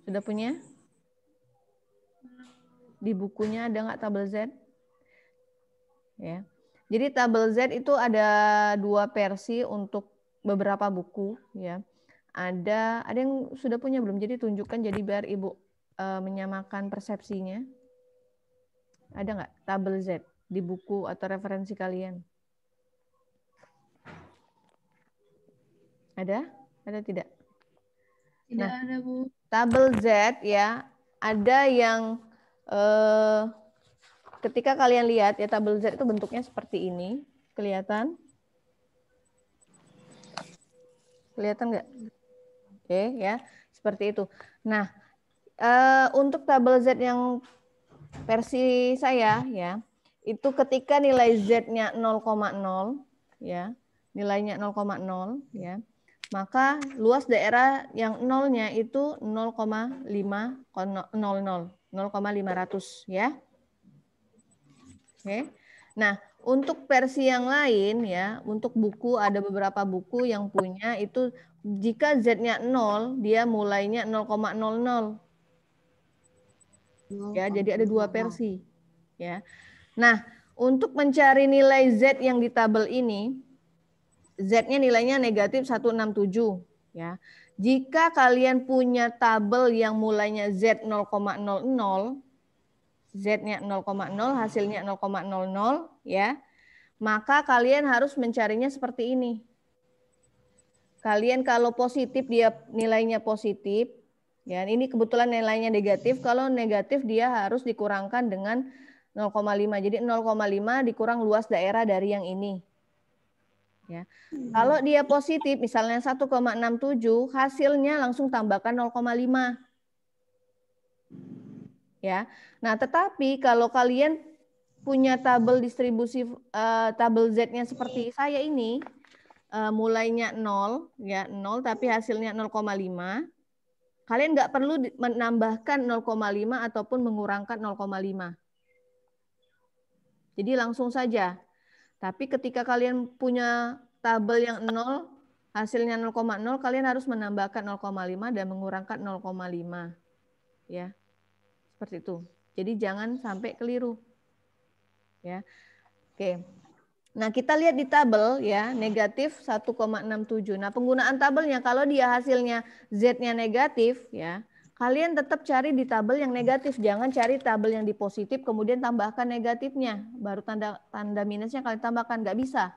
Speaker 1: Sudah punya? Di bukunya ada nggak tabel Z? Ya. Jadi tabel Z itu ada 2 versi untuk beberapa buku, ya. Ada yang sudah punya belum? Jadi tunjukkan jadi biar Ibu menyamakan persepsinya. Ada nggak tabel Z di buku atau referensi kalian? Ada? Ada tidak?
Speaker 5: Tidak ada, Bu.
Speaker 1: Tabel Z ya, ada yang ketika kalian lihat ya tabel Z itu bentuknya seperti ini, kelihatan? Kelihatan nggak? Oke ya, seperti itu. Nah, untuk tabel Z yang versi saya ya, itu ketika nilai Z-nya 0,0 ya, nilainya 0,0 ya. Maka luas daerah yang nolnya itu 0,500 ya. Oke. Nah, untuk versi yang lain ya, untuk buku ada beberapa buku yang punya itu jika Z-nya 0, dia mulainya 0,00. Ya, jadi ada dua versi. Ya. Nah, untuk mencari nilai Z yang di tabel ini, Z-nya nilainya negatif 167. Ya. Jika kalian punya tabel yang mulainya Z 0,00, Z-nya 0,0, hasilnya 0,00, ya, maka kalian harus mencarinya seperti ini. Kalian kalau positif dia nilainya positif, ya ini kebetulan nilainya negatif. Kalau negatif dia harus dikurangkan dengan 0,5. Jadi 0,5 dikurang luas daerah dari yang ini. Ya. Kalau dia positif, misalnya 1,67, hasilnya langsung tambahkan 0,5. Ya. Nah, tetapi kalau kalian punya tabel distribusi tabel Z-nya seperti saya ini, mulainya 0, ya 0, tapi hasilnya 0,5. Kalian nggak perlu menambahkan 0,5 ataupun mengurangkan 0,5. Jadi langsung saja. Tapi ketika kalian punya tabel yang 0, hasilnya 0,0, kalian harus menambahkan 0,5 dan mengurangkan 0,5. Ya. Seperti itu. Jadi jangan sampai keliru. Ya. Oke. Nah, kita lihat di tabel ya, negatif 1,67. Nah, penggunaan tabelnya kalau dia hasilnya Z-nya negatif ya, kalian tetap cari di tabel yang negatif, jangan cari tabel yang di positif kemudian tambahkan negatifnya, baru tanda minusnya kalian tambahkan, nggak bisa.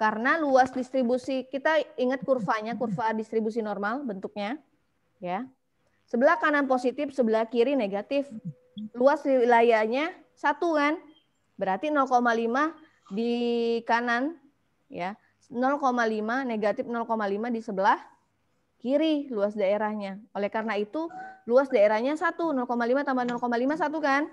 Speaker 1: Karena luas distribusi, kita ingat kurvanya, kurva distribusi normal bentuknya ya. Sebelah kanan positif, sebelah kiri negatif. Luas wilayahnya 1 kan? Berarti 0,5 di kanan ya. 0,5 negatif 0,5 di sebelah kiri luas daerahnya. Oleh karena itu luas daerahnya 1, 0,5 tambah 0,5 1 kan?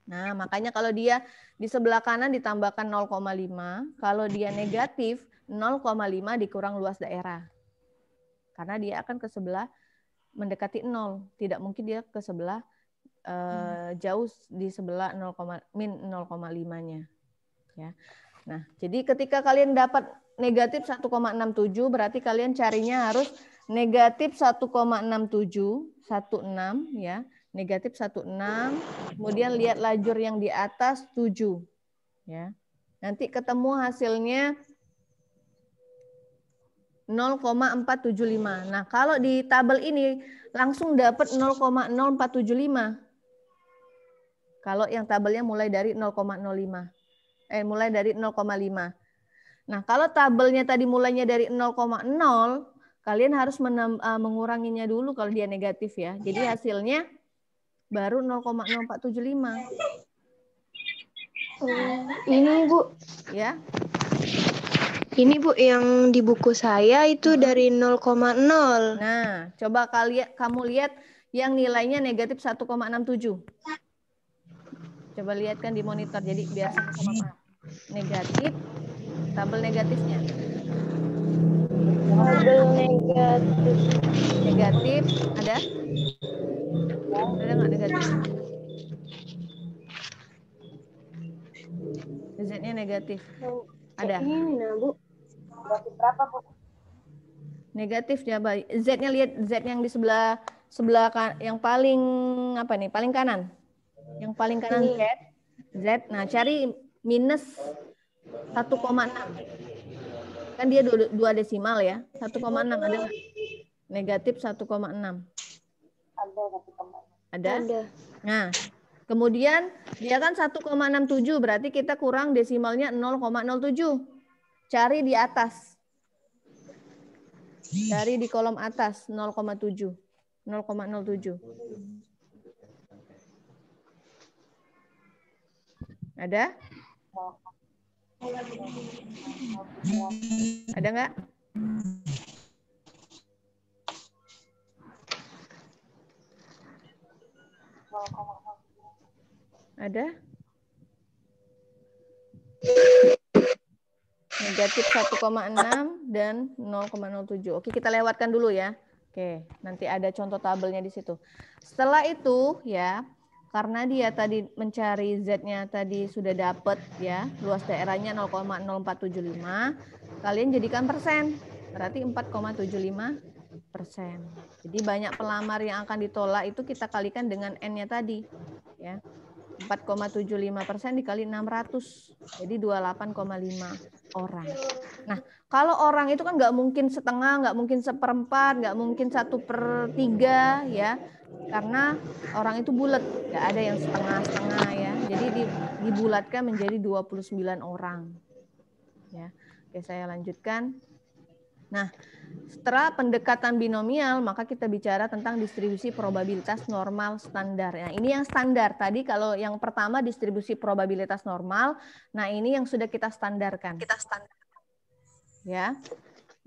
Speaker 1: Nah, makanya kalau dia di sebelah kanan ditambahkan 0,5, kalau dia negatif 0,5 dikurang luas daerah. Karena dia akan ke sebelah mendekati 0, tidak mungkin dia ke sebelah jauh di sebelah min 0,5-nya. Ya. Nah, jadi ketika kalian dapat negatif 1,67 berarti kalian carinya harus negatif 1,67, 16 ya. Negatif 16, kemudian lihat lajur yang di atas 7 ya. Nanti ketemu hasilnya 0,475. Nah, kalau di tabel ini langsung dapat 0,0475. Kalau yang tabelnya mulai dari 0,05. Mulai dari 0,5. Nah, kalau tabelnya tadi mulainya dari 0,0, kalian harus menguranginya dulu kalau dia negatif ya. Jadi hasilnya baru 0,0475.
Speaker 11: Ini Bu.
Speaker 1: Ya.
Speaker 11: Ini Bu yang di buku saya itu dari 0,0.
Speaker 1: Nah, coba kamu lihat yang nilainya negatif 1,67. Coba lihat kan di monitor, jadi biar sama-sama paham. Negatif, tabel negatifnya.
Speaker 11: Tabel negatif.
Speaker 1: Negatif, ada? Ada nggak negatif? Z-nya negatif. Ada?
Speaker 11: Ini nah Bu.
Speaker 7: Negatif berapa, Bu?
Speaker 1: Negatif ya, Pak. Z-nya lihat Z yang di sebelah yang paling apa nih? Paling kanan. Yang paling kanan Z. Z. Nah, cari minus 1,6. Kan dia 2 desimal ya. 1,6 ada nggak? Negatif 1,6. Ada? Ada. Nah, kemudian dia kan 1,67 berarti kita kurang desimalnya 0,07. Cari di atas. Cari di kolom atas 0,7. 0,07. Ada? Ada nggak? Ada? Negatif 1,6 dan 0,07. Oke, kita lewatkan dulu ya. Oke, nanti ada contoh tabelnya di situ. Setelah itu ya, karena dia tadi mencari Z-nya tadi sudah dapat ya, luas daerahnya 0,0475, kalian jadikan persen, berarti 4,75%. Jadi banyak pelamar yang akan ditolak itu kita kalikan dengan N-nya tadi ya. 4,75% dikali 600, jadi 28,5 orang. Nah, kalau orang itu kan nggak mungkin setengah, nggak mungkin seperempat, nggak mungkin 1/3 ya, karena orang itu bulat, nggak ada yang setengah-setengah ya. Jadi dibulatkan menjadi 29 orang. Ya, oke saya lanjutkan. Nah, setelah pendekatan binomial, maka kita bicara tentang distribusi probabilitas normal standar. Nah, ini yang standar. Tadi kalau yang pertama distribusi probabilitas normal, nah ini yang sudah kita standarkan. Ya.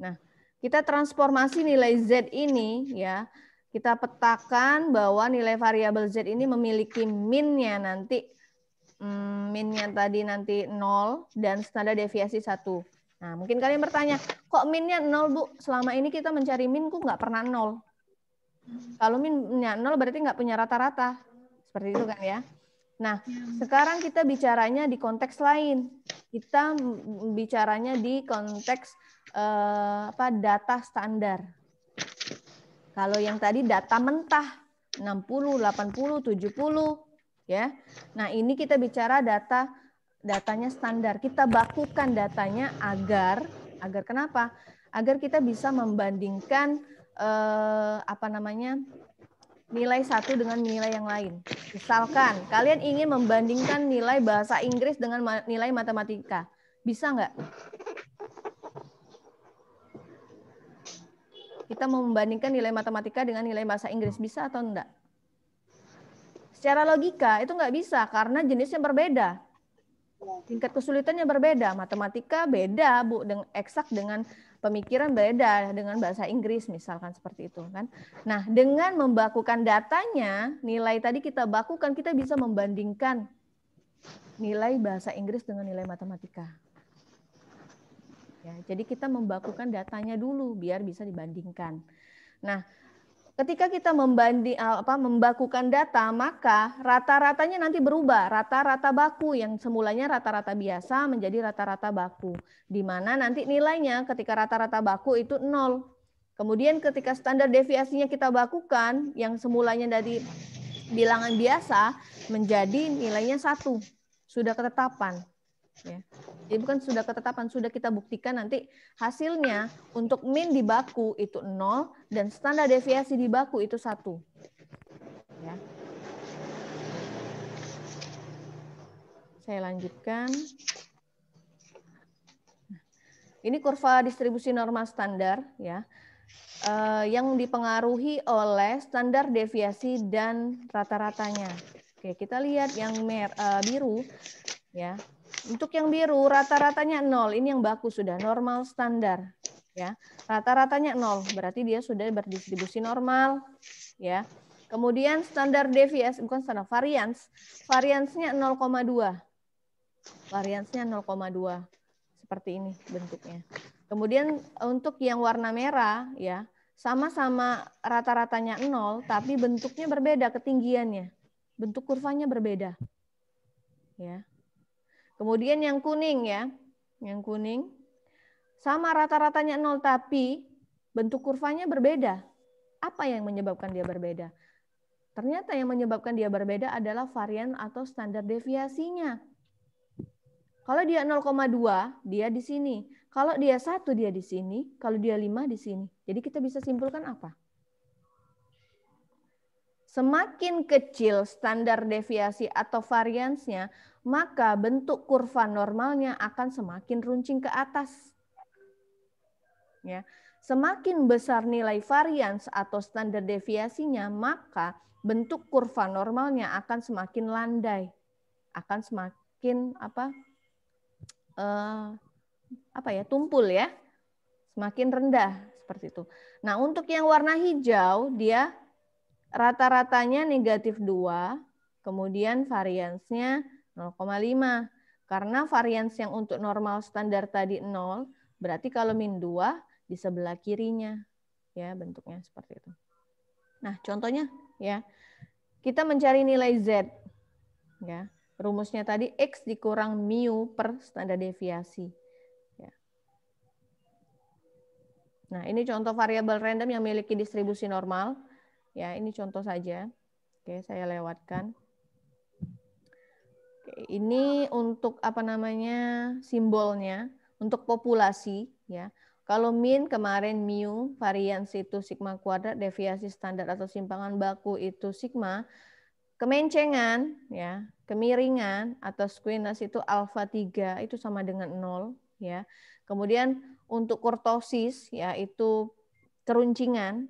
Speaker 1: Nah, kita transformasi nilai Z ini ya. Kita petakan bahwa nilai variabel Z ini memiliki min-nya nanti min-nya tadi nanti 0 dan standar deviasi 1. Nah, mungkin kalian bertanya, kok min-nya 0, Bu? Selama ini kita mencari min kok nggak pernah 0. Kalau min-nya 0 berarti nggak punya rata-rata. Seperti itu kan ya. Nah, sekarang kita bicaranya di konteks lain. Kita bicaranya di konteks data standar. Kalau yang tadi data mentah, 60, 80, 70. Ya. Nah, ini kita bicara datanya standar. Kita bakukan datanya agar kenapa? Agar kita bisa membandingkan nilai satu dengan nilai yang lain. Misalkan kalian ingin membandingkan nilai bahasa Inggris dengan nilai matematika. Bisa nggak? Kita mau membandingkan nilai matematika dengan nilai bahasa Inggris. Bisa atau enggak? Secara logika itu nggak bisa karena jenisnya berbeda. Tingkat kesulitannya berbeda. Matematika beda, Bu, dengan eksak, dengan pemikiran beda dengan bahasa Inggris misalkan seperti itu kan. Nah, dengan membakukan datanya, nilai tadi kita bakukan, kita bisa membandingkan nilai bahasa Inggris dengan nilai matematika. Ya, jadi kita membakukan datanya dulu biar bisa dibandingkan. Nah, ketika kita membakukan data, maka rata-ratanya nanti berubah. Rata-rata baku yang semulanya rata-rata biasa menjadi rata-rata baku. Di mana nanti nilainya ketika rata-rata baku itu 0. Kemudian ketika standar deviasinya kita bakukan, yang semulanya dari bilangan biasa menjadi nilainya 1. Sudah ketetapan. Ya. Jadi bukan sudah ketetapan, sudah kita buktikan nanti hasilnya untuk min di baku itu 0 dan standar deviasi di baku itu 1. Ya. Saya lanjutkan. Ini kurva distribusi normal standar ya, yang dipengaruhi oleh standar deviasi dan rata-ratanya. Oke, kita lihat yang biru ya. Untuk yang biru rata-ratanya 0, ini yang baku sudah normal standar ya. Rata-ratanya 0, berarti dia sudah berdistribusi normal ya. Kemudian standar deviasi bukan standar variansnya 0,2. Variansnya 0,2. Seperti ini bentuknya. Kemudian untuk yang warna merah ya, sama-sama rata-ratanya 0 tapi bentuknya berbeda ketinggiannya. Bentuk kurvanya berbeda. Ya. Kemudian yang kuning ya, yang kuning sama rata-ratanya 0 tapi bentuk kurvanya berbeda. Apa yang menyebabkan dia berbeda? Ternyata yang menyebabkan dia berbeda adalah varian atau standar deviasinya. Kalau dia 0,2, dia di sini. Kalau dia 1, dia di sini. Kalau dia 5, di sini. Jadi kita bisa simpulkan apa? Semakin kecil standar deviasi atau variansnya, maka bentuk kurva normalnya akan semakin runcing ke atas. Ya. Semakin besar nilai varians atau standar deviasinya, maka bentuk kurva normalnya akan semakin landai, akan semakin tumpul ya, semakin rendah seperti itu. Nah, untuk yang warna hijau dia rata-ratanya negatif 2, kemudian variansnya 0,5. Karena varians yang untuk normal standar tadi 0, berarti kalau min 2 di sebelah kirinya. Ya, bentuknya seperti itu. Nah, contohnya ya. kita mencari nilai Z. Ya. Rumusnya tadi X dikurang mu per standar deviasi. Ya. Nah, ini contoh variabel random yang memiliki distribusi normal. Ya, ini contoh saja. Oke, saya lewatkan. Oke, ini untuk apa namanya simbolnya untuk populasi. Ya, kalau min kemarin mu, varians itu sigma kuadrat, deviasi standar atau simpangan baku itu sigma. Kemencengan, ya, kemiringan atau squeeness itu alfa 3 itu sama dengan 0, ya. Kemudian untuk kurtosis, ya, itu keruncingan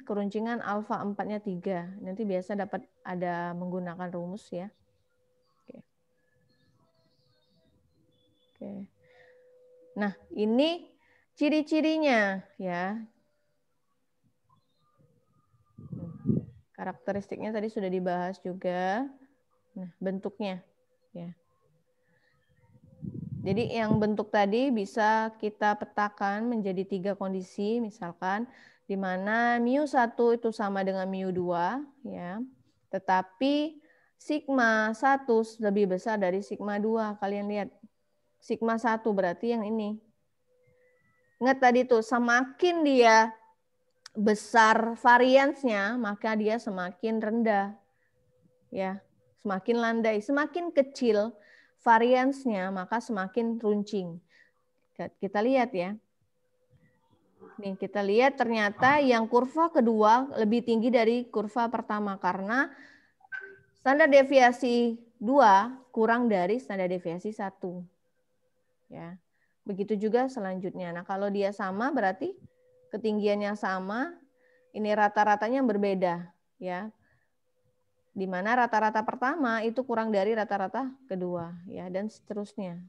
Speaker 1: alfa 4-nya 3. Nanti biasa dapat ada menggunakan rumus, ya. Oke. Oke. Nah, ini ciri-cirinya, ya. Karakteristiknya tadi sudah dibahas juga. Nah, bentuknya. Ya. Jadi yang bentuk tadi bisa kita petakan menjadi 3 kondisi. Misalkan di mana mu1 itu sama dengan mu2. Ya. Tetapi sigma 1 lebih besar dari sigma 2. Kalian lihat. Sigma 1 berarti yang ini. Ingat tadi tuh, semakin dia besar variansnya, maka dia semakin rendah. Ya, semakin landai, semakin kecil variansnya, maka semakin runcing. Kita lihat ya. Nih, kita lihat ternyata yang kurva kedua lebih tinggi dari kurva pertama karena standar deviasi 2 kurang dari standar deviasi 1. Ya. Begitu juga selanjutnya. Nah, kalau dia sama berarti ketinggiannya sama, ini rata-ratanya berbeda, ya. Di mana rata-rata pertama itu kurang dari rata-rata kedua, ya, dan seterusnya.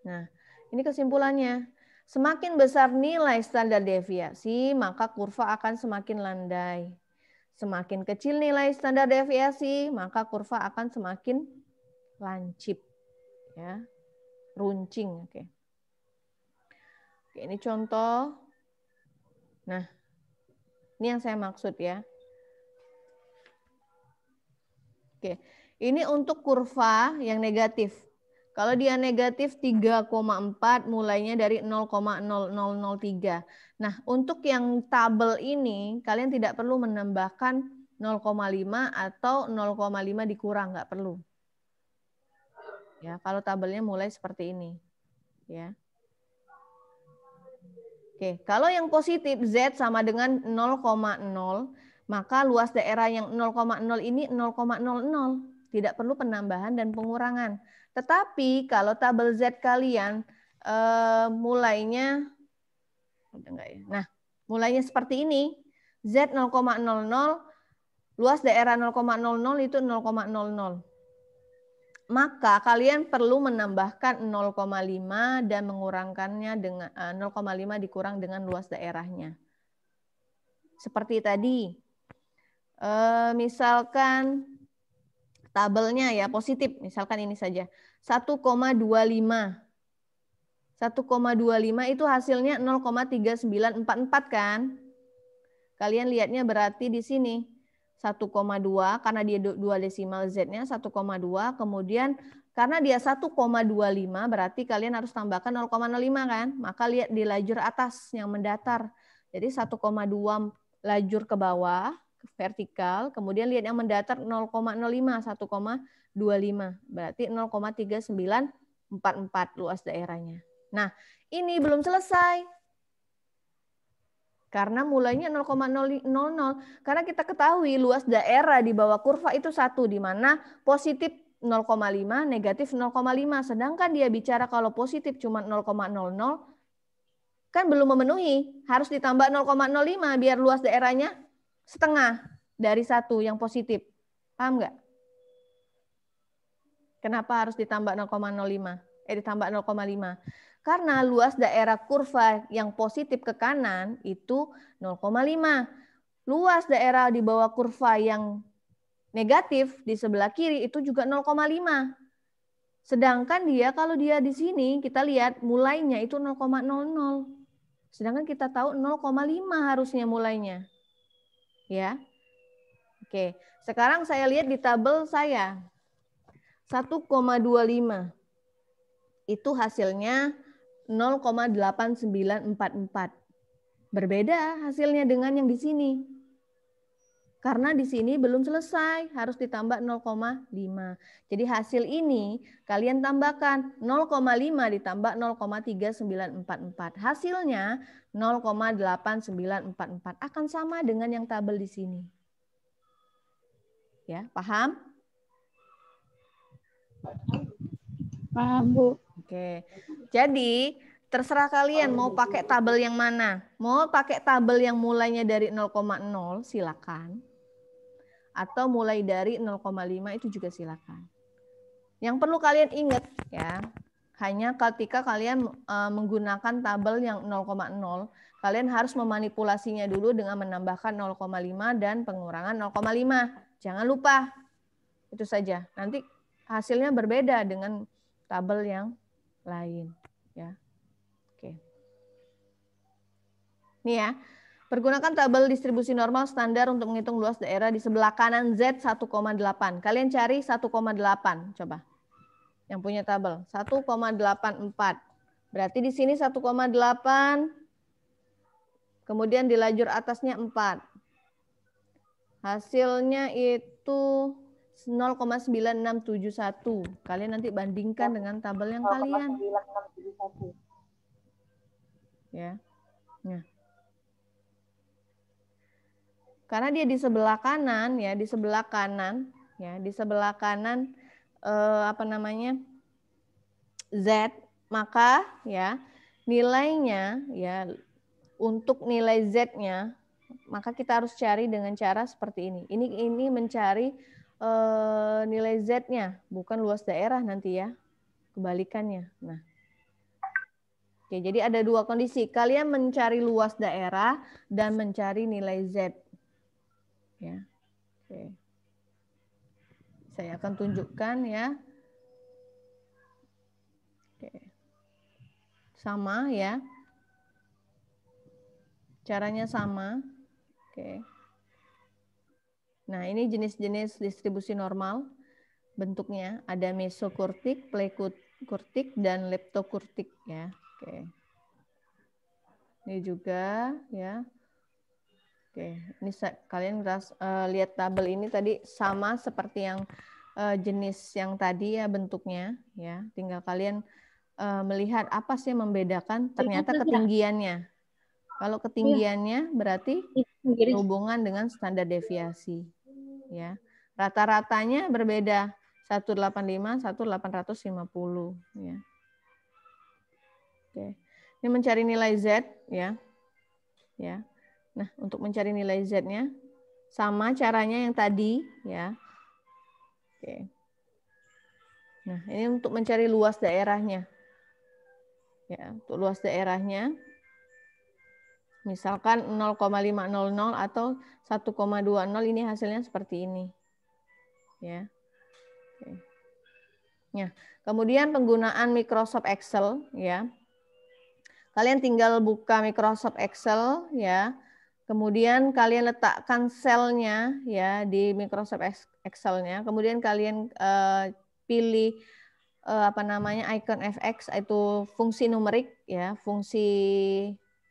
Speaker 1: Nah, ini kesimpulannya. Semakin besar nilai standar deviasi, maka kurva akan semakin landai. Semakin kecil nilai standar deviasi, maka kurva akan semakin lancip, ya, runcing. Oke. Oke, ini contoh. Nah, ini yang saya maksud ya. Oke, ini untuk kurva yang negatif. Kalau dia negatif 3,4 mulainya dari 0,0003. Nah, untuk yang tabel ini kalian tidak perlu menambahkan 0,5 atau 0,5 dikurang, nggak perlu. Ya, kalau tabelnya mulai seperti ini. Ya. Oke, kalau yang positif Z sama dengan 0,0, maka luas daerah yang 0,0 ini 0,00. Tidak perlu penambahan dan pengurangan. Tetapi kalau tabel Z kalian mulainya, nah, mulainya seperti ini. Z 0,00, luas daerah 0,00 itu 0,00. Maka kalian perlu menambahkan 0,5 dan mengurangkannya dengan 0,5 dikurang dengan luas daerahnya. Seperti tadi, misalkan tabelnya ya positif, misalkan ini saja 1,25. 1,25 itu hasilnya 0,3944 kan? Kalian lihatnya berarti di sini 1,2 karena dia 2 desimal Z-nya 1,2, kemudian karena dia 1,25 berarti kalian harus tambahkan 0,05 kan? Maka lihat di lajur atas yang mendatar. Jadi 1,2 lajur ke bawah vertikal, kemudian lihat yang mendatar 0,05, 1,25. Berarti 0,3944 luas daerahnya. Nah, ini belum selesai. Karena mulainya 0,000. Karena kita ketahui luas daerah di bawah kurva itu 1, di mana positif 0,5, negatif 0,5. Sedangkan dia bicara kalau positif cuma 0,00, kan belum memenuhi. Harus ditambah 0,05 biar luas daerahnya setengah dari 1 yang positif. Paham nggak? Kenapa harus ditambah 0,05? Ditambah 0,5. Karena luas daerah kurva yang positif ke kanan itu 0,5. Luas daerah di bawah kurva yang negatif di sebelah kiri itu juga 0,5. Sedangkan dia kalau dia di sini kita lihat mulainya itu 0,00. Sedangkan kita tahu 0,5 harusnya mulainya. Ya. Oke, sekarang saya lihat di tabel saya. 1,25. Itu hasilnya 0,8944. Berbeda hasilnya dengan yang di sini. Karena di sini belum selesai, harus ditambah 0,5. Jadi hasil ini kalian tambahkan 0,5 ditambah 0,3944. Hasilnya 0,8944 akan sama dengan yang tabel di sini. Ya, paham?
Speaker 4: Paham, Bu.
Speaker 1: Oke. Jadi terserah kalian mau pakai tabel yang mana. Mau pakai tabel yang mulainya dari 0,0 silakan. Atau mulai dari 0,5 itu juga silakan. Yang perlu kalian ingat ya, hanya ketika kalian menggunakan tabel yang 0,0, kalian harus memanipulasinya dulu dengan menambahkan 0,5 dan pengurangan 0,5. Jangan lupa. Itu saja. Nanti hasilnya berbeda dengan tabel yang lain ya. Oke. Nih ya. Pergunakan tabel distribusi normal standar untuk menghitung luas daerah di sebelah kanan Z 1,8. Kalian cari 1,8 coba. Yang punya tabel 1,84. Berarti di sini 1,8. Kemudian di lajur atasnya 4. Hasilnya itu 0,9671. Kalian nanti bandingkan dengan tabel yang kalian.
Speaker 7: 0,9671.
Speaker 1: Ya. Nah. Karena dia di sebelah kanan ya, di sebelah kanan Z, maka ya nilainya ya untuk nilai Z-nya maka kita harus cari dengan cara seperti ini. Ini mencari nilai Z-nya, bukan luas daerah nanti ya. Kebalikannya. Nah. Oke, jadi ada dua kondisi. Kalian mencari luas daerah dan mencari nilai Z. Ya. Oke. Saya akan tunjukkan ya. Oke. Sama ya. Caranya sama. Oke. Nah, ini jenis-jenis distribusi normal. Bentuknya ada mesokurtik, plekurtik, dan leptokurtik ya. Oke. Ini juga ya. Oke, ini kalian lihat tabel ini tadi sama seperti yang jenis yang tadi ya bentuknya ya. Tinggal kalian melihat apa sih yang membedakan. Ternyata ketinggiannya. Kalau ketinggiannya berarti hubungan dengan standar deviasi ya. Rata-ratanya berbeda 185, 1850 ya. Oke. Ini mencari nilai Z ya. Ya. Nah, untuk mencari nilai Z-nya sama caranya yang tadi ya. Oke. Nah, ini untuk mencari luas daerahnya. Ya, untuk luas daerahnya misalkan 0,500 atau 1,20 ini hasilnya seperti ini. Ya. Oke. Nah, kemudian penggunaan Microsoft Excel ya. Kalian tinggal buka Microsoft Excel ya. Kemudian kalian letakkan selnya ya di Microsoft Excel-nya. Kemudian kalian pilih icon fx itu fungsi numerik ya, fungsi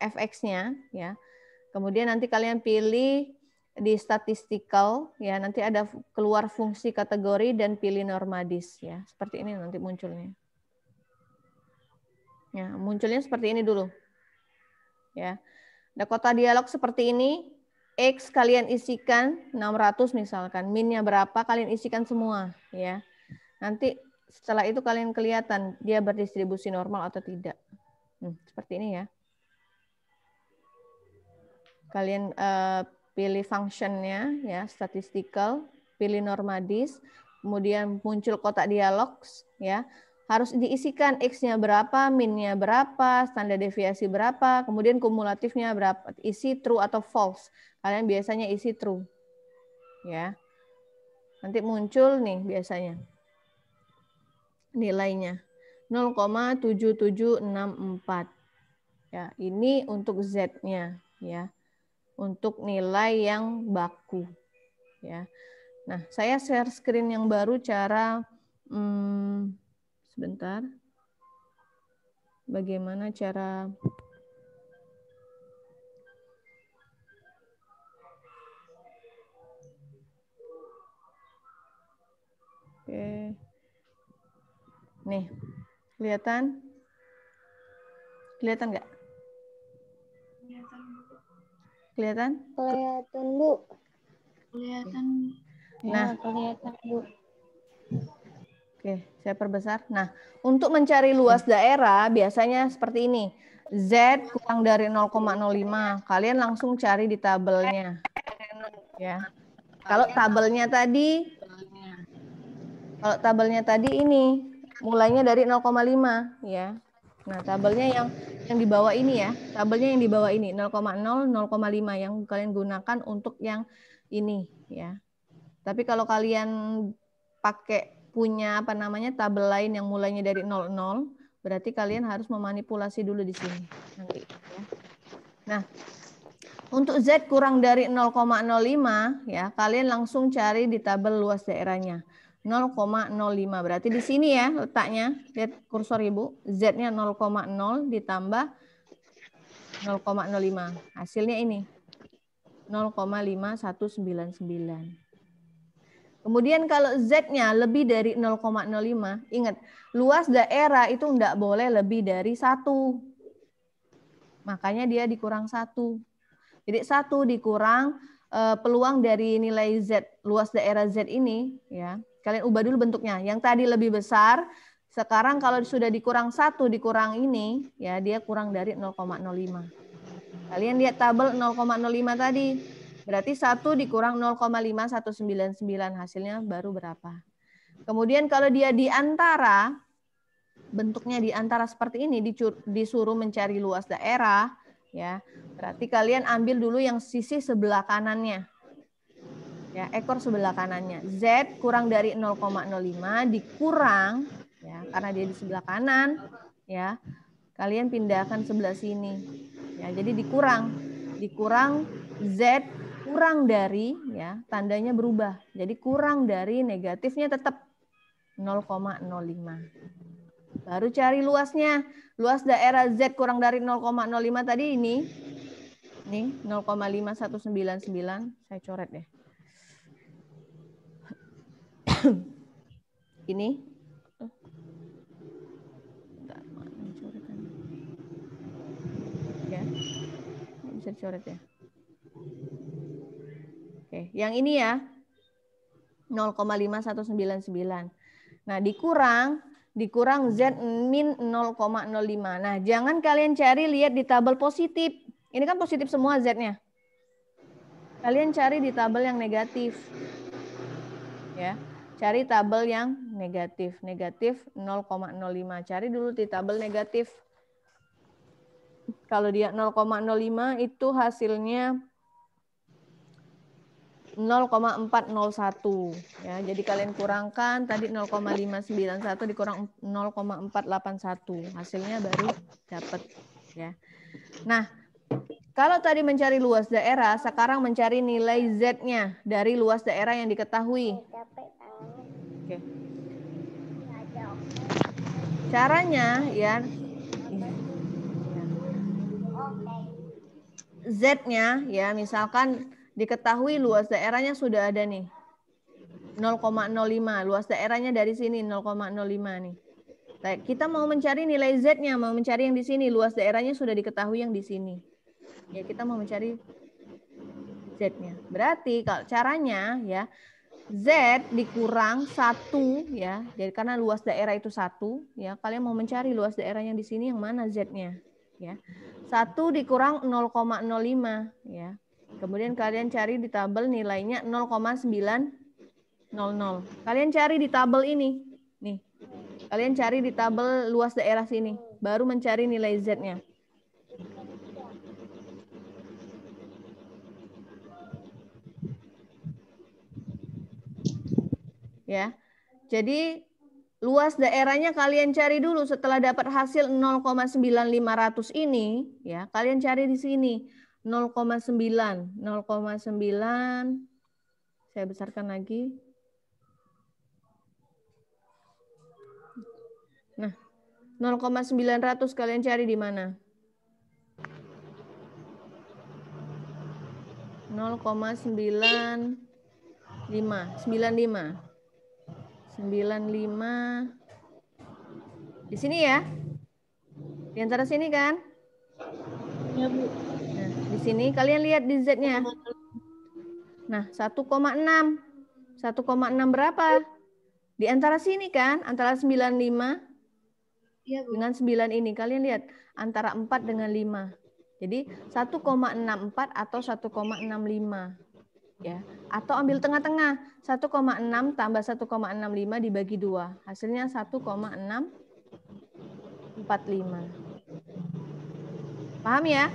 Speaker 1: fx-nya ya. Kemudian nanti kalian pilih di statistical ya, nanti ada keluar fungsi kategori dan pilih Normadis ya. Seperti ini nanti munculnya. Ya, munculnya seperti ini dulu. Ya. Ada kotak dialog seperti ini, X kalian isikan 600 misalkan, minnya berapa kalian isikan semua ya. Nanti setelah itu kalian kelihatan dia berdistribusi normal atau tidak. Seperti ini ya. Kalian pilih functionnya ya, statistical, pilih Normadis, kemudian muncul kotak dialog ya. Harus diisikan X-nya berapa, min-nya berapa, standar deviasi berapa, kemudian kumulatifnya berapa, isi true atau false. Kalian biasanya isi true. Ya. Nanti muncul nih biasanya nilainya 0,7764. Ya, ini untuk Z-nya ya. Untuk nilai yang baku. ya. Nah, saya share screen yang baru cara sebentar. Bagaimana cara Oke. Nih, kelihatan? Kelihatan nggak? Kelihatan?
Speaker 11: Kelihatan, Bu.
Speaker 5: Kelihatan.
Speaker 1: Nah,
Speaker 8: kelihatan, Bu.
Speaker 1: Oke, saya perbesar. Nah, untuk mencari luas daerah biasanya seperti ini. Z kurang dari 0,05. Kalian langsung cari di tabelnya. Ya. Kalau tabelnya tadi ini mulainya dari 0,5 ya. Nah, tabelnya yang di bawah ini ya. Tabelnya yang di bawah ini 0,0, 0,5 yang kalian gunakan untuk yang ini ya. Tapi kalau kalian pakai punya tabel lain yang mulainya dari 00, berarti kalian harus memanipulasi dulu di sini nanti ya. Nah, untuk Z kurang dari 0,05 ya, kalian langsung cari di tabel luas daerahnya. 0,05 berarti di sini ya letaknya. Lihat kursor Ibu, Z-nya 0,0 ditambah 0,05. Hasilnya ini 0,5199. Kemudian kalau Z-nya lebih dari 0,05, ingat, luas daerah itu enggak boleh lebih dari 1. Makanya dia dikurang 1. Jadi 1 dikurang peluang dari nilai Z, luas daerah Z ini, ya. Kalian ubah dulu bentuknya. Yang tadi lebih besar, sekarang kalau sudah dikurang 1 dikurang ini, ya dia kurang dari 0,05. Kalian lihat tabel 0,05 tadi. Berarti 1 dikurang 0,5199 hasilnya baru berapa. Kemudian kalau dia di antara, bentuknya di antara seperti ini disuruh mencari luas daerah, ya. Berarti kalian ambil dulu yang sisi sebelah kanannya. Ya, ekor sebelah kanannya. Z kurang dari 0,05 dikurang ya, karena dia di sebelah kanan, ya. Kalian pindahkan sebelah sini. Ya, jadi dikurang Z kurang dari ya, tandanya berubah. Jadi kurang dari, negatifnya tetap 0,05. Baru cari luasnya. Luas daerah Z kurang dari 0,05 tadi ini. Nih, 0,5199. Saya coret deh. Ini. Bentar, mana coretannya? Ya. Bisa dicoret ya. Oke, yang ini ya 0,5199. Nah, dikurang Z min 0,05. Nah, jangan kalian cari lihat di tabel positif. Ini kan positif semua Z-nya. Kalian cari di tabel yang negatif. Ya. Cari tabel yang negatif. Negatif 0,05. Cari dulu di tabel negatif. Kalau dia 0,05 itu hasilnya 0,401 ya. Jadi kalian kurangkan tadi 0,591 dikurang 0,481. Hasilnya baru dapat ya. Nah, kalau tadi mencari luas daerah, sekarang mencari nilai Z-nya dari luas daerah yang diketahui. Oke. Caranya ya, Z-nya ya, misalkan diketahui luas daerahnya sudah ada nih. 0,05. Luas daerahnya dari sini 0,05 nih. Baik, kita mau mencari nilai Z-nya, mau mencari yang di sini. Luas daerahnya sudah diketahui yang di sini. Ya, kita mau mencari Z-nya. Berarti kalau caranya ya, Z dikurang 1 ya. Jadi karena luas daerah itu 1 ya, kalian mau mencari luas daerahnya di sini yang mana Z-nya ya. 1 dikurang 0,05 ya. Kemudian kalian cari di tabel nilainya 0,900. Kalian cari di tabel ini. Nih. Kalian cari di tabel luas daerah sini. Baru mencari nilai Z-nya. Ya. Jadi luas daerahnya kalian cari dulu setelah dapat hasil 0,9500 ini ya, kalian cari di sini 0,9. Saya besarkan lagi. Nah, 0,900 kalian cari di mana? 0,95. 95. Di sini ya? Di antara sini kan?
Speaker 5: Ya, Bu.
Speaker 1: Nah, di sini kalian lihat di Z-nya. Nah, 1,6. 1,6 berapa? Di antara sini kan? Antara 95 dengan 9 ini. Kalian lihat antara 4 dengan 5. Jadi 1,64 atau 1,65. Ya, atau ambil tengah-tengah. 1,6 tambah 1,65 dibagi 2. Hasilnya 1,645. Paham ya?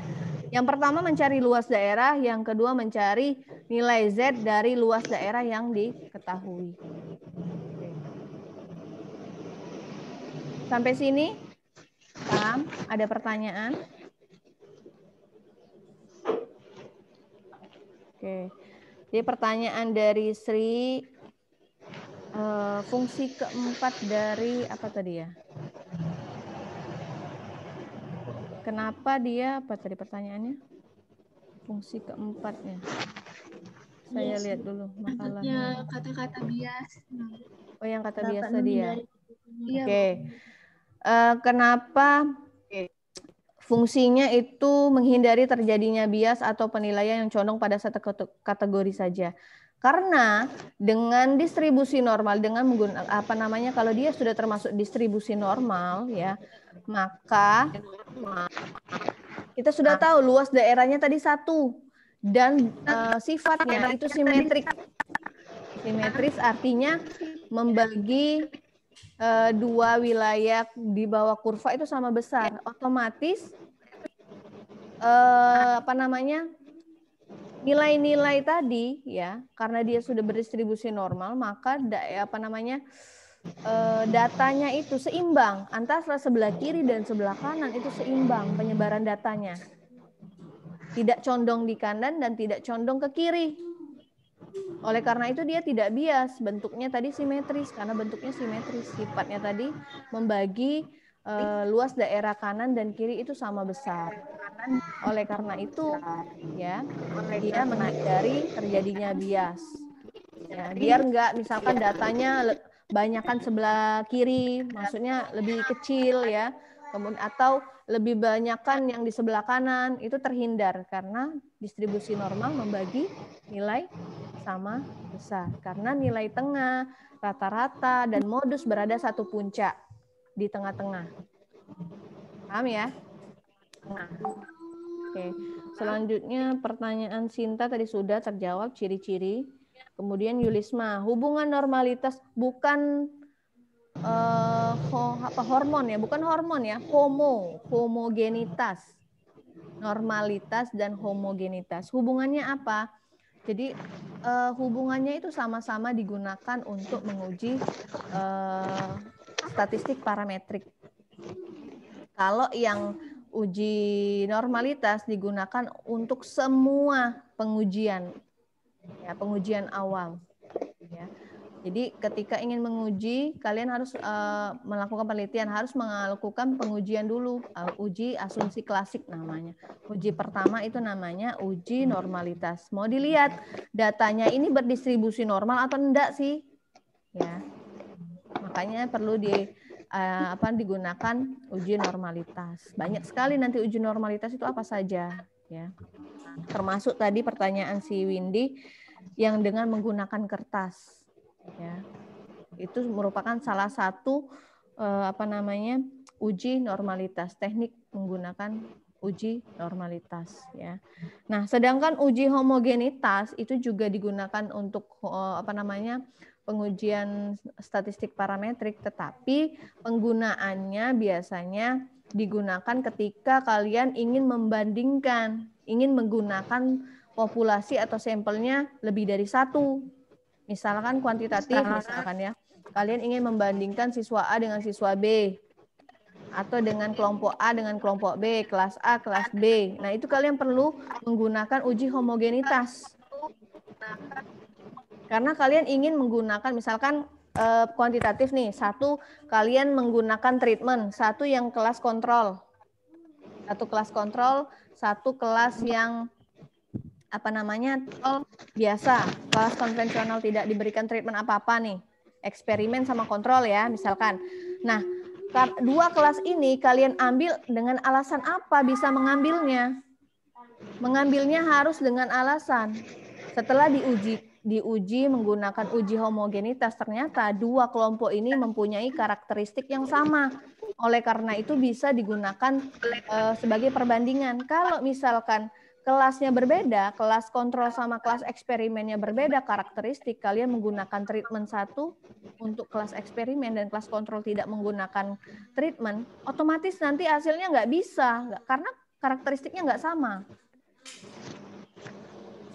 Speaker 1: Yang pertama mencari luas daerah, yang kedua mencari nilai Z dari luas daerah yang diketahui. Oke. Sampai sini? Paham? Ada pertanyaan? Oke. Jadi pertanyaan dari Sri, fungsi keempat dari apa tadi ya? Kenapa dia, apa tadi pertanyaannya? Fungsi keempatnya. Saya
Speaker 5: Bias.
Speaker 1: lihat dulu makalahnya.
Speaker 5: Ya, kata-kata bias.
Speaker 1: Oh, yang kata
Speaker 5: Dapat
Speaker 1: biasa dia.
Speaker 5: Iya,
Speaker 1: Oke. Kenapa fungsinya itu menghindari terjadinya bias atau penilaian yang condong pada satu kategori saja? Karena dengan distribusi normal, dengan menggunakan apa namanya, kalau dia sudah termasuk distribusi normal ya, maka kita sudah tahu luas daerahnya tadi 1 dan sifatnya itu simetrik. Simetris artinya membagi dua wilayah di bawah kurva itu sama besar. Otomatis apa namanya, nilai-nilai tadi ya, karena dia sudah berdistribusi normal, maka apa namanya, datanya itu seimbang antara sebelah kiri dan sebelah kanan, itu seimbang penyebaran datanya. Tidak condong di kanan dan tidak condong ke kiri. Oleh karena itu dia tidak bias, bentuknya tadi simetris, karena bentuknya simetris, sifatnya tadi membagi luas daerah kanan dan kiri itu sama besar. Oleh karena itu ya, dia menghindari terjadinya bias. Ya, biar enggak misalkan datanya banyakkan sebelah kiri, maksudnya lebih kecil ya, kemudian atau lebih banyakkan yang di sebelah kanan, itu terhindar karena distribusi normal membagi nilai sama besar. Karena nilai tengah, rata-rata, dan modus berada satu puncak di tengah-tengah. Paham ya? Oke. Selanjutnya pertanyaan Sinta tadi sudah terjawab, ciri-ciri. Kemudian Yulisma, hubungan normalitas bukan hormon ya, bukan hormon ya, homogenitas. Normalitas dan homogenitas. Hubungannya apa? Jadi hubungannya itu sama-sama digunakan untuk menguji statistik parametrik. Kalau yang uji normalitas digunakan untuk semua pengujian, ya, pengujian awal. Ya. Jadi ketika ingin menguji, kalian harus melakukan penelitian, harus melakukan pengujian dulu, uji asumsi klasik namanya. Uji pertama itu namanya uji normalitas. Mau dilihat datanya ini berdistribusi normal atau enggak sih? Ya, makanya perlu digunakan uji normalitas. Banyak sekali nanti uji normalitas itu apa saja, ya. Termasuk tadi pertanyaan si Windy yang dengan menggunakan kertas. Ya, itu merupakan salah satu uji normalitas, teknik menggunakan uji normalitas ya. Nah, sedangkan uji homogenitas itu juga digunakan untuk pengujian statistik parametrik, tetapi penggunaannya biasanya digunakan ketika kalian ingin membandingkan, ingin menggunakan populasi atau sampelnya lebih dari satu. Misalkan kuantitatif, misalkan ya, kalian ingin membandingkan siswa A dengan siswa B, atau dengan kelompok A dengan kelompok B, kelas A, kelas B. Nah, itu kalian perlu menggunakan uji homogenitas. Karena kalian ingin menggunakan misalkan kuantitatif nih, satu kalian menggunakan treatment, satu yang kelas kontrol. Satu kelas kontrol, satu kelas yang apa namanya biasa, kelas konvensional tidak diberikan treatment apa-apa nih, eksperimen sama kontrol ya misalkan. Nah, dua kelas ini kalian ambil dengan alasan apa bisa mengambilnya? Mengambilnya harus dengan alasan. Setelah diuji menggunakan uji homogenitas, ternyata dua kelompok ini mempunyai karakteristik yang sama. Oleh karena itu bisa digunakan sebagai perbandingan. Kalau misalkan kelasnya berbeda, kelas kontrol sama kelas eksperimennya berbeda karakteristik, kalian menggunakan treatment satu untuk kelas eksperimen dan kelas kontrol tidak menggunakan treatment, otomatis nanti hasilnya nggak bisa, karena karakteristiknya nggak sama.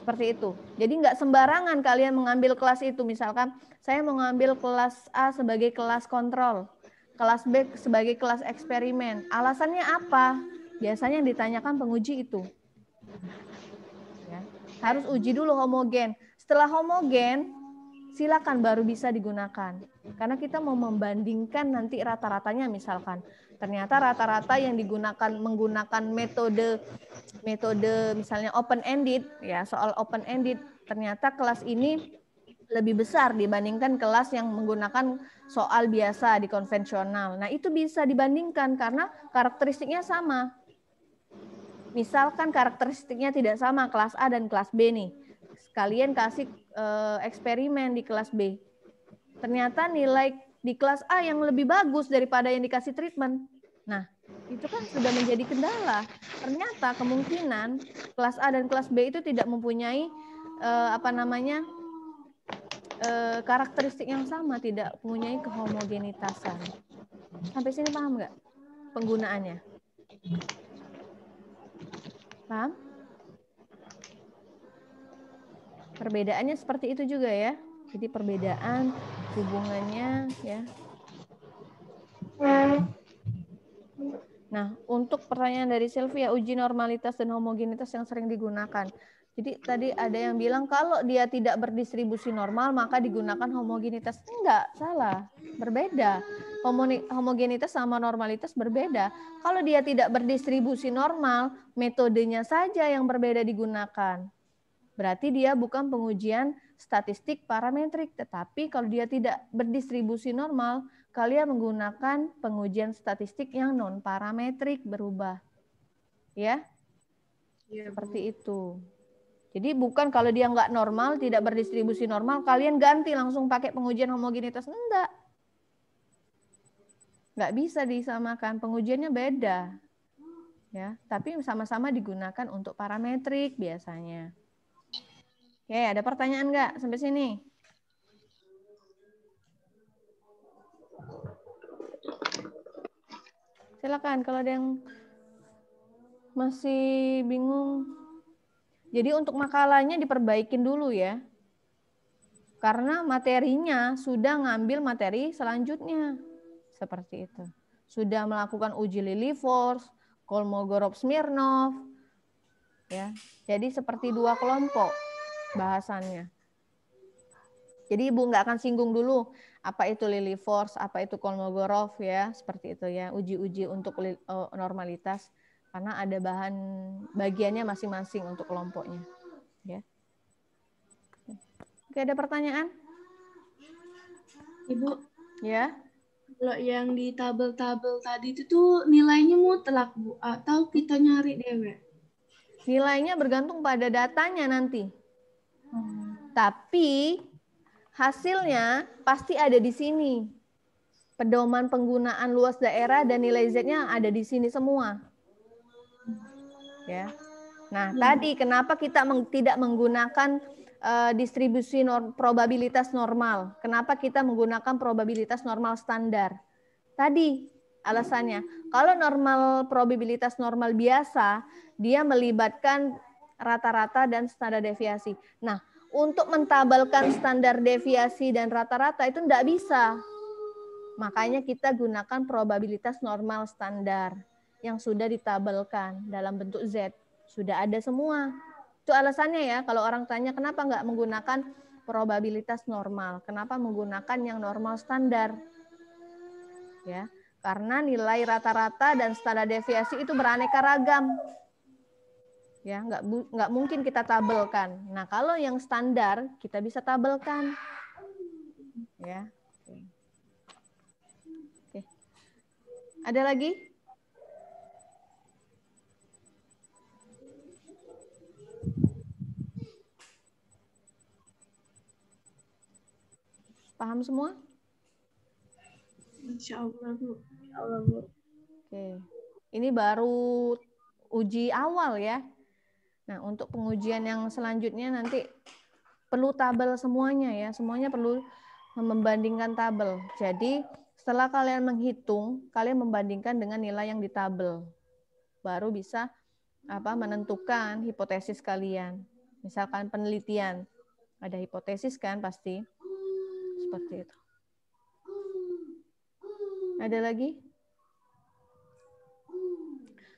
Speaker 1: Seperti itu. Jadi nggak sembarangan kalian mengambil kelas itu. Misalkan saya mau ngambil kelas A sebagai kelas kontrol, kelas B sebagai kelas eksperimen. Alasannya apa? Biasanya yang ditanyakan penguji itu. Ya. Harus uji dulu homogen. Setelah homogen, silakan baru bisa digunakan. Karena kita mau membandingkan nanti rata-ratanya misalkan. Ternyata rata-rata yang digunakan menggunakan metode misalnya open ended ya, soal open ended, ternyata kelas ini lebih besar dibandingkan kelas yang menggunakan soal biasa di konvensional. Nah, itu bisa dibandingkan karena karakteristiknya sama. Misalkan karakteristiknya tidak sama kelas A dan kelas B nih. Kalian kasih eksperimen di kelas B. Ternyata nilai di kelas A yang lebih bagus daripada yang dikasih treatment. Nah, itu kan sudah menjadi kendala. Ternyata kemungkinan kelas A dan kelas B itu tidak mempunyai karakteristik yang sama, tidak mempunyai kehomogenitasan. Sampai sini paham nggak penggunaannya? Paham? Perbedaannya seperti itu juga ya. Jadi perbedaan hubungannya ya. Nah, untuk pertanyaan dari Sylvia, uji normalitas dan homogenitas yang sering digunakan. Jadi tadi ada yang bilang kalau dia tidak berdistribusi normal maka digunakan homogenitas. Enggak, salah. Berbeda. Homogenitas sama normalitas berbeda. Kalau dia tidak berdistribusi normal, metodenya saja yang berbeda digunakan. Berarti dia bukan pengujian statistik parametrik, tetapi kalau dia tidak berdistribusi normal, kalian menggunakan pengujian statistik yang non parametrik berubah. Ya? Seperti itu. Jadi bukan kalau dia nggak normal, tidak berdistribusi normal, kalian ganti langsung pakai pengujian homogenitas. Enggak. Nggak bisa disamakan, pengujiannya beda. Ya, tapi sama-sama digunakan untuk parametrik biasanya. Oke, ada pertanyaan nggak sampai sini? Silakan kalau ada yang masih bingung. Jadi untuk makalahnya diperbaikin dulu ya. Karena materinya sudah ngambil materi selanjutnya. Seperti itu. Sudah melakukan uji Lilliefors, Kolmogorov-Smirnov. Ya. Jadi seperti dua kelompok bahasannya. Jadi Ibu nggak akan singgung dulu apa itu Lilliefors, apa itu Kolmogorov ya, seperti itu ya, uji-uji untuk normalitas. Karena ada bahan bagiannya masing-masing untuk kelompoknya. Ya. Oke, ada pertanyaan?
Speaker 5: Ibu.
Speaker 1: Ya.
Speaker 5: Kalau yang di tabel-tabel tadi itu tuh nilainya mutlak, Bu, atau kita nyari dewek?
Speaker 1: Nilainya bergantung pada datanya nanti. Tapi hasilnya pasti ada di sini. Pedoman penggunaan luas daerah dan nilai Z-nya ada di sini semua. Ya. Nah, tadi kenapa kita tidak menggunakan distribusi probabilitas normal? Kenapa kita menggunakan probabilitas normal standar? Tadi alasannya, kalau normal probabilitas normal biasa, dia melibatkan rata-rata dan standar deviasi. Nah, untuk mentabelkan standar deviasi dan rata-rata itu tidak bisa. Makanya kita gunakan probabilitas normal standar yang sudah ditabelkan dalam bentuk Z. Sudah ada semua. Itu alasannya ya, kalau orang tanya kenapa nggak menggunakan probabilitas normal. Kenapa menggunakan yang normal standar? Ya, karena nilai rata-rata dan standar deviasi itu beraneka ragam. Ya, nggak mungkin kita tabelkan. Nah, kalau yang standar kita bisa tabelkan. Ya. Oke. Ada lagi? Paham semua?
Speaker 5: Insya Allah, Bu. Insya Allah, Bu.
Speaker 1: Oke. Ini baru uji awal ya. Nah, untuk pengujian yang selanjutnya nanti perlu tabel semuanya ya. Semuanya perlu membandingkan tabel. Jadi, setelah kalian menghitung, kalian membandingkan dengan nilai yang di tabel. Baru bisa menentukan hipotesis kalian. Misalkan penelitian. Ada hipotesis kan pasti. Seperti itu. Ada lagi?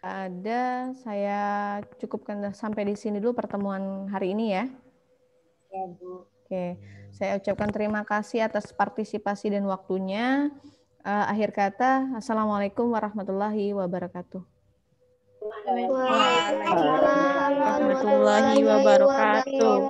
Speaker 1: Ada, saya cukupkan sampai di sini dulu pertemuan hari ini ya.
Speaker 7: Ya, Bu.
Speaker 1: Oke, saya ucapkan terima kasih atas partisipasi dan waktunya. Akhir kata, Assalamualaikum warahmatullahi wabarakatuh.
Speaker 11: Waalaikumsalam warahmatullahi wabarakatuh.